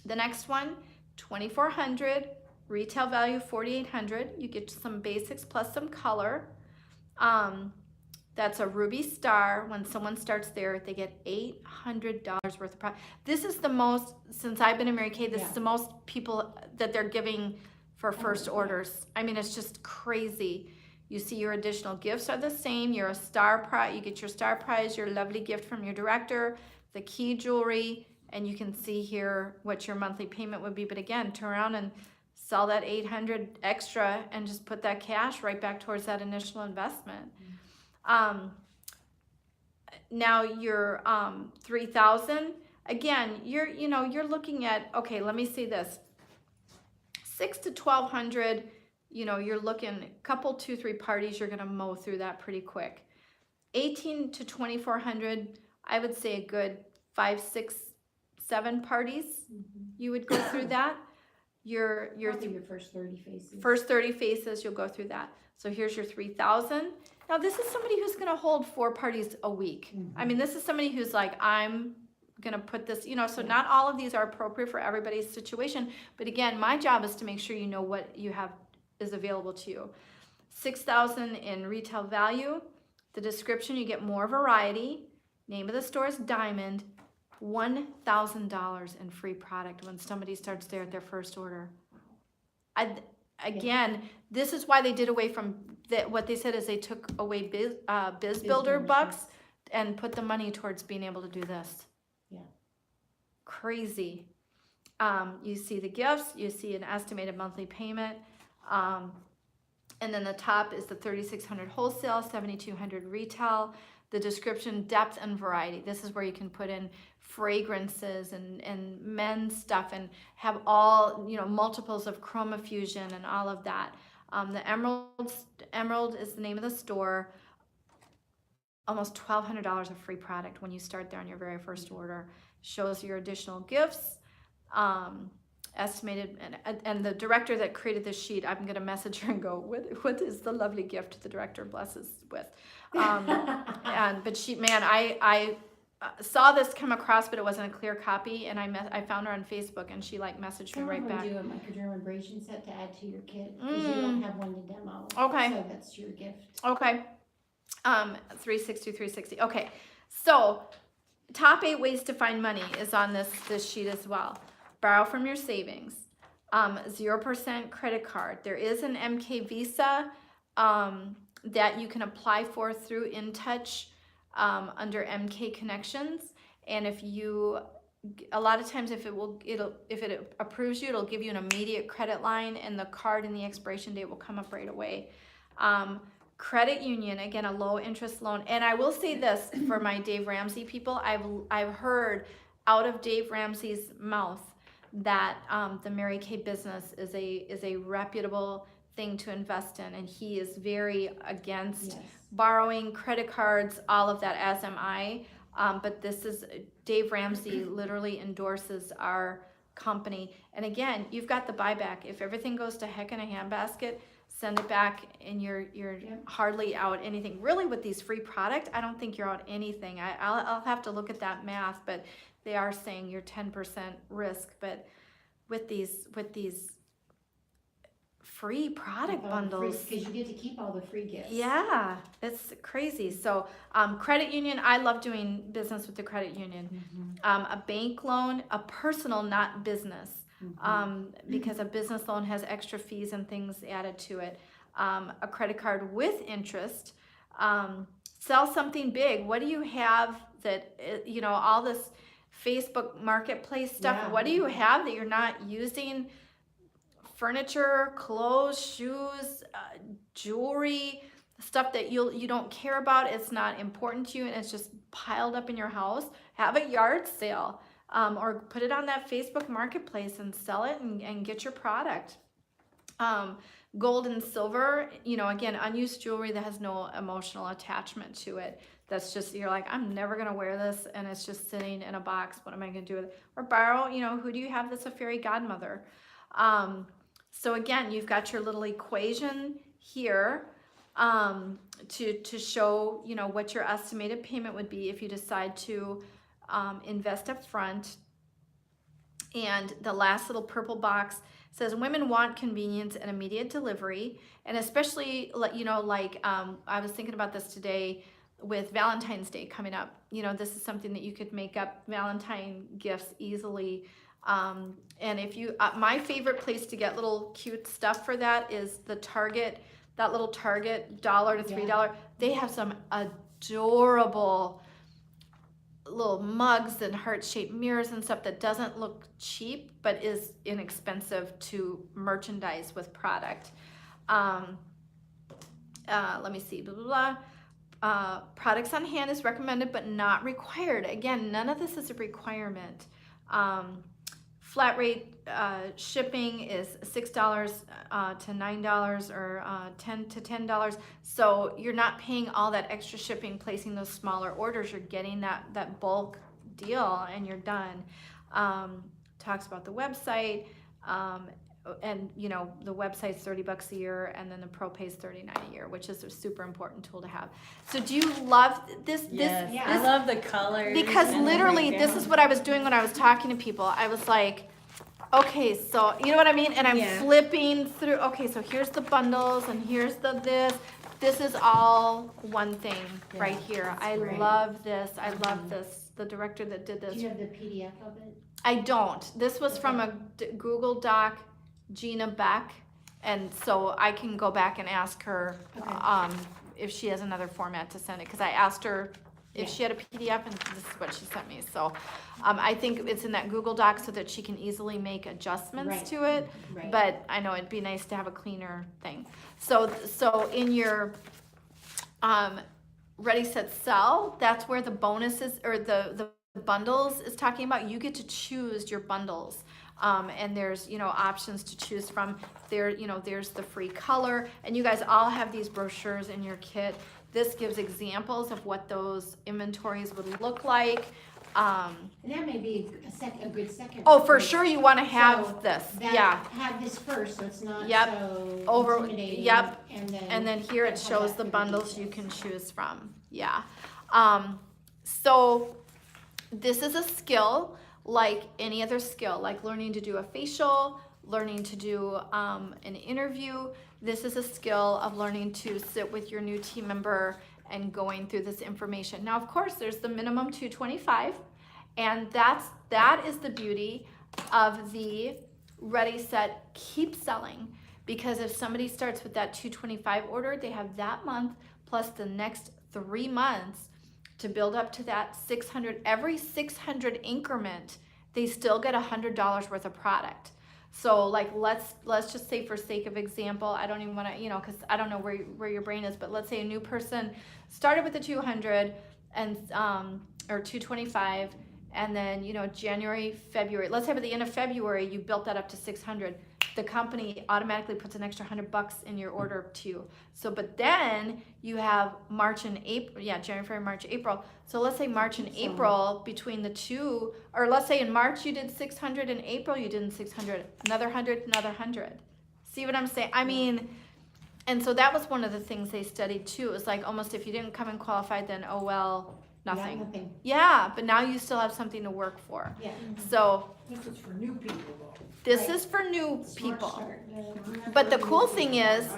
The next one, 2,400, retail value 4,800. You get some basics plus some color. That's a ruby star. When someone starts there, they get $800 worth of product. This is the most, since I've been in Mary Kay, this is the most people that they're giving for first orders. I mean, it's just crazy. You see your additional gifts are the same. You're a star prize. You get your star prize, your lovely gift from your director, the key jewelry, and you can see here what your monthly payment would be. But again, turn around and sell that $800 extra and just put that cash right back towards that initial investment. Now your 3,000, again, you're looking at, okay, let me see this. 600 to 1,200, you're looking a couple, 2-3 parties, you're gonna mow through that pretty quick. 1,800 to 2,400, I would say a good 5, 6, 7 parties, you would go through that. Your first 30 faces. First 30 faces, you'll go through that. So here's your 3,000. Now this is somebody who's gonna hold 4 parties a week. I mean, this is somebody who's like, I'm gonna put this, so not all of these are appropriate for everybody's situation. But again, my job is to make sure you know what you have is available to you. 6,000 in retail value. The description, you get more variety. Name of the store is Diamond. $1,000 in free product when somebody starts there at their first order. Again, this is why they did away from what they said is they took away Biz Builder bucks and put the money towards being able to do this. Yeah. Crazy. You see the gifts, you see an estimated monthly payment, and then the top is the 3,600 wholesale, 7,200 retail. The description, depth and variety. This is where you can put in fragrances and men's stuff and have all, multiples of chroma fusion and all of that. The Emerald is the name of the store. Almost $1,200 of free product when you start there on your very first order. Shows your additional gifts. Estimated, and the director that created this sheet, I'm going to message her and go, what is the lovely gift the director blesses with? But I saw this come across, but it wasn't a clear copy, and I found her on Facebook, and she messaged me right back. Do a microdermabrasion set to add to your kit because you don't have one to demo. Okay. So that's your gift. Okay. 360. Okay. So top 8 ways to find money is on this sheet as well. Borrow from your savings. 0% credit card. There is an MK Visa that you can apply for through InTouch under MK Connections. And if you, a lot of times if it approves you, it'll give you an immediate credit line, and the card and the expiration date will come up right away. Credit union, again, a low interest loan. And I will say this for my Dave Ramsey people, I've heard out of Dave Ramsey's mouth that the Mary Kay business is a reputable thing to invest in, and he is very against Yes. borrowing, credit cards, all of that, as am I. But this is, Dave Ramsey literally endorses our company. And again, you've got the buyback. If everything goes to heck in a handbasket, send it back, and you're hardly out anything. Really, with these free product, I don't think you're out anything. I'll have to look at that math, but they are saying you're 10% risk. But with these free product bundles, Because you get to keep all the free gifts. yeah, it's crazy. So credit union, I love doing business with the credit union. A bank loan, a personal, not business, because a business loan has extra fees and things added to it. A credit card with interest. Sell something big. What do you have that, all this Facebook marketplace stuff, Yeah. what do you have that you're not using? Furniture, clothes, shoes, jewelry, stuff that you don't care about, it's not important to you, and it's just piled up in your house. Have a yard sale, or put it on that Facebook marketplace and sell it and get your product. Gold and silver, again, unused jewelry that has no emotional attachment to it. That's just, you're like, I'm never gonna wear this, and it's just sitting in a box. What am I gonna do with it? Or borrow, who do you have that's a fairy godmother? So again, you've got your little equation here to show, what your estimated payment would be if you decide to invest up front. And the last little purple box says women want convenience and immediate delivery. And especially, I was thinking about this today with Valentine's Day coming up. This is something that you could make up Valentine gifts easily. And if you, my favorite place to get little cute stuff for that is the Target, that little Target $1 to $3. They have some adorable little mugs and heart-shaped mirrors and stuff that doesn't look cheap, but is inexpensive to merchandise with product. Let me see, blah, blah, blah. Products on hand is recommended, but not required. Again, none of this is a requirement. Flat rate shipping is $6 to $9 or $10 to $10. So you're not paying all that extra shipping, placing those smaller orders. You're getting that bulk deal, and you're done. Talks about the website, and the website's $30 a year, and then the pro pays $39 a year, which is a super important tool to have. So do you love this? Yes, Yeah. I love the colors. Because and the literally, this breakdown. is what I was doing when I was talking to people. I was like, okay, so you know what I mean? And I'm Yeah. flipping through, okay, so here's the bundles, and here's this. This is all one thing right here. I great. love this. I love this. The director that did Do this. you have the PDF of it? I don't. This was from a Google Doc, Gina Beck, and so I can go back and ask her Okay. if she has another format to send it, because I asked her if Yeah. she had a PDF, and this is what she sent me. So I think it's in that Google Doc so that she can easily make adjustments Right. to it. Right. But I know it'd be nice to have a cleaner thing. So in your Ready, Set, Sell, that's where the bonuses or the bundles is talking about. You get to choose your bundles. And there's, options to choose from. There's the free color, and you guys all have these brochures in your kit. This gives examples of what those inventories would look like. And that may be a good second. Oh, for place. sure you want to have So this, that- yeah. Have this first, so it's not Yep. so Over- intimidating. yep. And And then here it have shows that the for bundles you details. can choose from, yeah. So this is a skill like any other skill, like learning to do a facial, learning to do an interview. This is a skill of learning to sit with your new team member and going through this information. Now, of course, there's the minimum 225, and that is the beauty of the Ready, Set, Keep selling, because if somebody starts with that 225 order, they have that month plus the next 3 months to build up to that 600. Every 600 increment, they still get $100 worth of product. So like, let's just say, for sake of example, I don't even want to, because I don't know where your brain is, but let's say a new person started with the 200 and or 225, and then January, February, let's say by the end of February you built that up to 600. The company automatically puts an extra $100 in your order too. So, but then you have March and April, January, February, March, April. So let's say March and April between the two, or let's say in March you did 600, in April you did 600, another 100, another 100. See what I'm saying? I mean, and so that was one of the things they studied too. It was like almost, if you didn't come in qualified, then oh well, nothing. Yeah, nothing. Yeah, but now you still have something to work for. Yeah. So This is for new people though. this Right. is for new Smart people. start, But the cool thing is,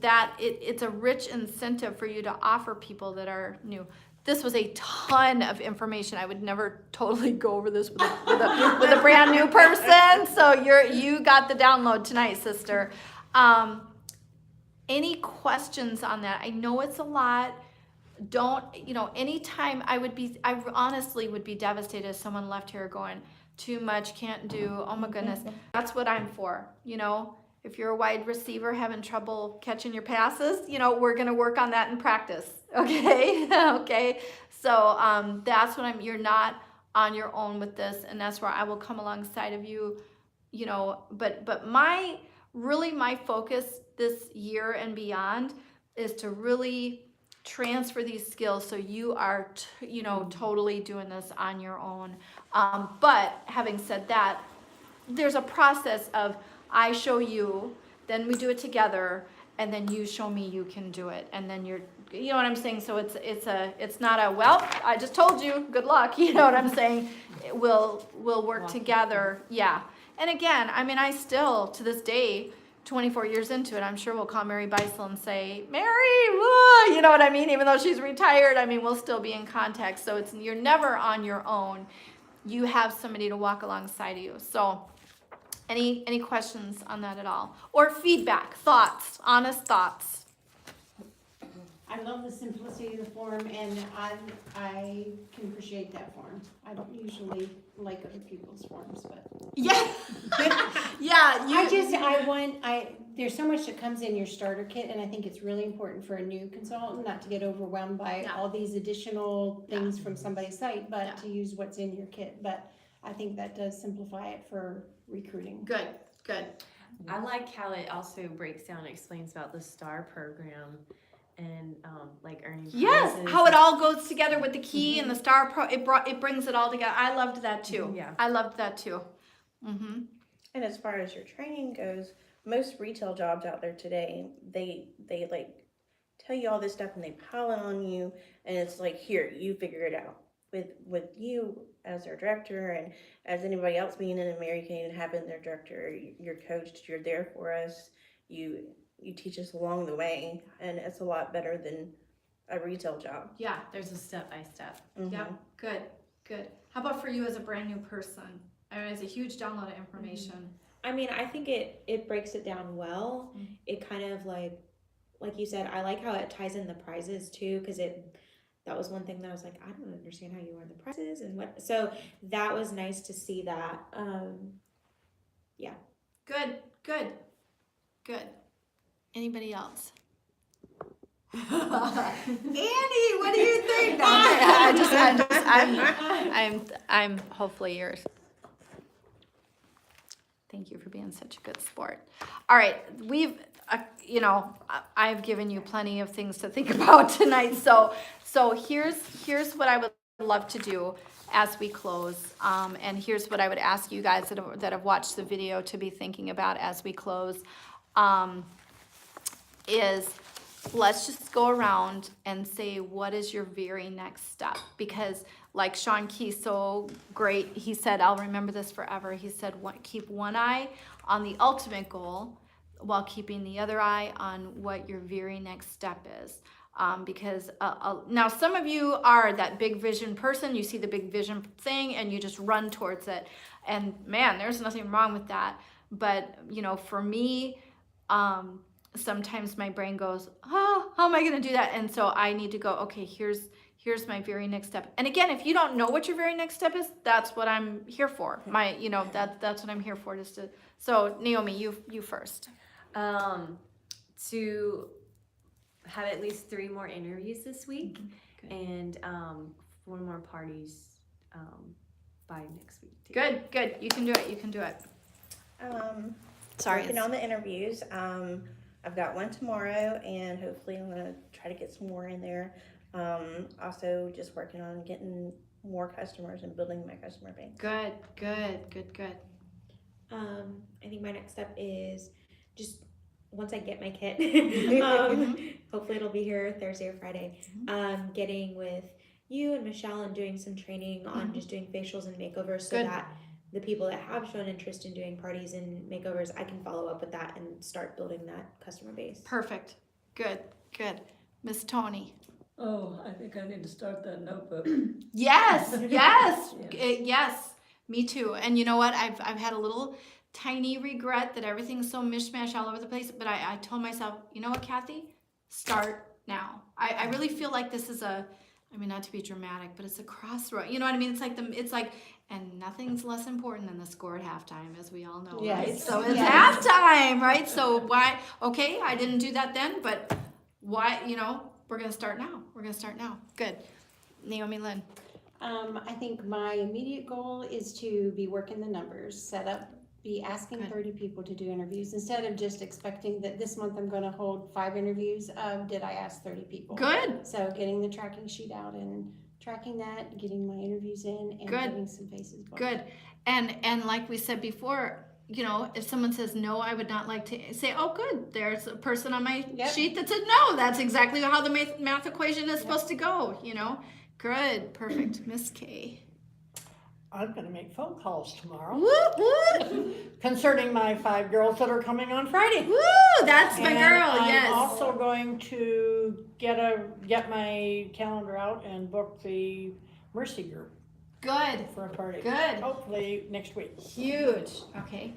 that it's a rich incentive for you to offer people that are new. This was a ton of information. I would never totally go over this with a brand new person. So you got the download tonight, sister. Any questions on that? I know it's a lot. Don't, anytime I honestly would be devastated if someone left here going, too much, can't do, oh my goodness. That's what I'm for, If you're a wide receiver having trouble catching your passes, we're gonna work on that in practice, okay? Okay, so that's what you're not on your own with this, and that's where I will come alongside of you, but my focus this year and beyond is to really transfer these skills so you are totally doing this on your own. But having said that, there's a process of I show you, then we do it together, and then you show me you can do it, and then you know what I'm saying? So it's not a, well, I just told you, good luck, you know what I'm saying? We'll work together, yeah. And again, I mean, I still, to this day, 24 years into it, I'm sure we'll call Mary Beisel and say, Mary, woo, you know what I mean? Even though she's retired, I mean, we'll still be in contact. So you're never on your own. You have somebody to walk alongside of you. So any questions on that at all? Or feedback, thoughts, honest thoughts? I love the simplicity of the form, and I can appreciate that form. I don't usually like other people's forms, but. Yeah. Yeah. There's so much that comes in your starter kit, and I think it's really important for a new consultant not to get overwhelmed by Yeah. all these additional things from somebody's site, but Yeah. to use what's in your kit. But I think that does simplify it for recruiting. Good. I like how it also breaks down and explains about the STAR program and like earning Yes, prizes. how it all goes together with the key and the star pro. It brings it all together. I loved that too. Yeah. I loved that too. Mm-hmm. And as far as your training goes, most retail jobs out there today, they like tell you all this stuff and they pile it on you, and it's like, here, you figure it out. With you as their director and as anybody else being in American and having their director, you're coached, you're there for us, you teach us along the way, and it's a lot better than a retail job. Yeah. There's a step by step. Yep. Good. How about for you as a brand new person? I mean, it's a huge download of information. I mean, I think it breaks it down well. Mhm. It kind of like you said, I like how it ties in the prizes too, because that was one thing that I was like, I don't understand how you earn the prizes and what. So that was nice to see that. Good. Anybody else? Annie, what do you think? I'm hopefully yours. Thank you for being such a good sport. All right, I've given you plenty of things to think about tonight. So here's what I would love to do as we close. And here's what I would ask you guys that have watched the video to be thinking about as we close. Is let's just go around and say, what is your very next step? Because like Sean Key, so great, he said, I'll remember this forever. He said, keep one eye on the ultimate goal, while keeping the other eye on what your very next step is. Because now some of you are that big vision person, you see the big vision thing and you just run towards it. And man, there's nothing wrong with that. But, for me, sometimes my brain goes, oh, how am I going to do that? And so I need to go, okay, here's my very next step. And again, if you don't know what your very next step is, that's what I'm here for. That's what I'm here for. So Naomi, you first. To have at least 3 more interviews this week, and 4 more parties by next week too. Good. You can do it. Working on the interviews. I've got one tomorrow, and hopefully I'm gonna try to get some more in there. Also just working on getting more customers and building my customer base. Good. I think my next step is just once I get my kit, hopefully it'll be here Thursday or Friday, getting with you and Michelle and doing some training on just doing facials and makeovers so Good. that the people that have shown interest in doing parties and makeovers, I can follow up with that and start building that customer base. Perfect. Good. Miss Tony. Oh, I think I need to start that notebook. Yes. Yes. Yes. Me too. And you know what? I've had a little tiny regret that everything's so mishmash all over the place. But I told myself, you know what, Kathy? Start now. I really feel like this is not to be dramatic, but it's a crossroad. You know what I mean? It's like, and nothing's less important than the score at halftime, as we all know, right? Yes. So it's Yes. halftime, right? So why? Okay, I didn't do that then, but why? We're gonna start now. Good. Naomi Lynn. I think my immediate goal is to be working the numbers, be asking Good. 30 people to do interviews instead of just expecting that this month I'm going to hold 5 interviews. Did I ask 30 people? Good. So getting the tracking sheet out and tracking that, getting my interviews in, and Good. getting some faces booked. Good. And like we said before, if someone says no, I would not like to say, oh, good, there's a person on my Yep. sheet that said no. That's exactly how the math equation is supposed to go, Good. Perfect. Miss K. I'm gonna make phone calls tomorrow Whoop, whoop. concerning my 5 girls that are coming on Friday. Woo, that's my And girl, I'm yes. also going to get my calendar out and book the Mercy group Good. for a party. Good. Hopefully next week. Huge. Okay.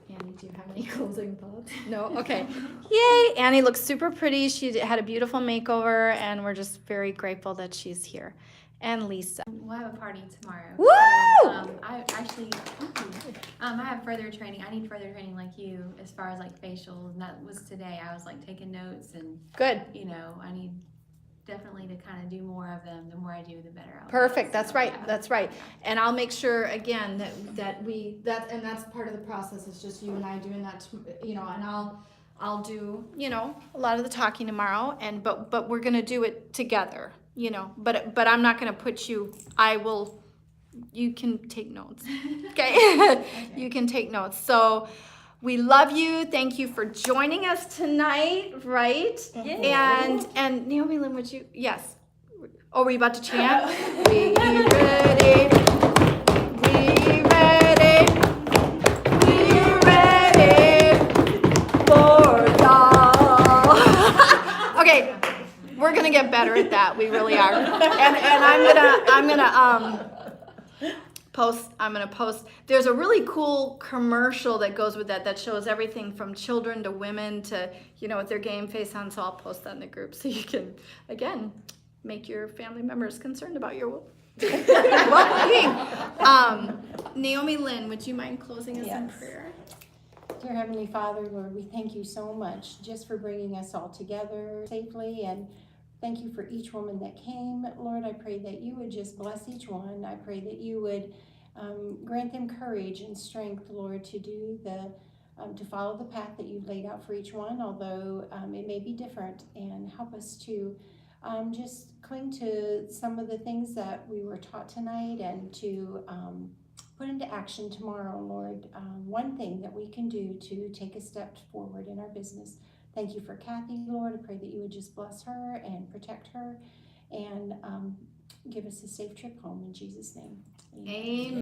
Annie, do you have any closing thoughts? No? Okay. Yay. Annie looks super pretty. She had a beautiful makeover, and we're just very grateful that she's here. And Lisa. We'll have a party tomorrow. Woo! So, I actually, I have further training. I need further training like you as far as like facials. And that was today. I was like taking notes and, Good. I need definitely to kind of do more of them. The more I do, the better I'll be. Perfect. That's So, right. yeah. That's right. And I'll make sure again and that's part of the process. It's just you and I doing that, and I'll do, a lot of the talking tomorrow but we're going to do it together, but I'm not going to put you, you can take notes. Okay. You can take notes. So we love you. Thank you for joining us tonight, right? And Naomi Lynn, would you? Yes. Oh, were you about to chant? We ready? We ready? We ready for y'all? Okay, we're gonna get better at that. We really are. And I'm gonna post. There's a really cool commercial that goes with that shows everything from children to women to, with their game face on. So I'll post that in the group so you can, again, make your family members concerned about your well-being. Naomi Lynn, would you mind closing us in Yes. prayer? Dear Heavenly Father, Lord, we thank you so much just for bringing us all together safely, and thank you for each woman that came. Lord, I pray that you would just bless each one. I pray that you would grant them courage and strength, Lord, to do to follow the path that you've laid out for each one, although it may be different, and help us to just cling to some of the things that we were taught tonight and to put into action tomorrow, Lord. One thing that we can do to take a step forward in our business. Thank you for Kathy, Lord. I pray that you would just bless her and protect her and give us a safe trip home in Jesus' name. Amen. Amen.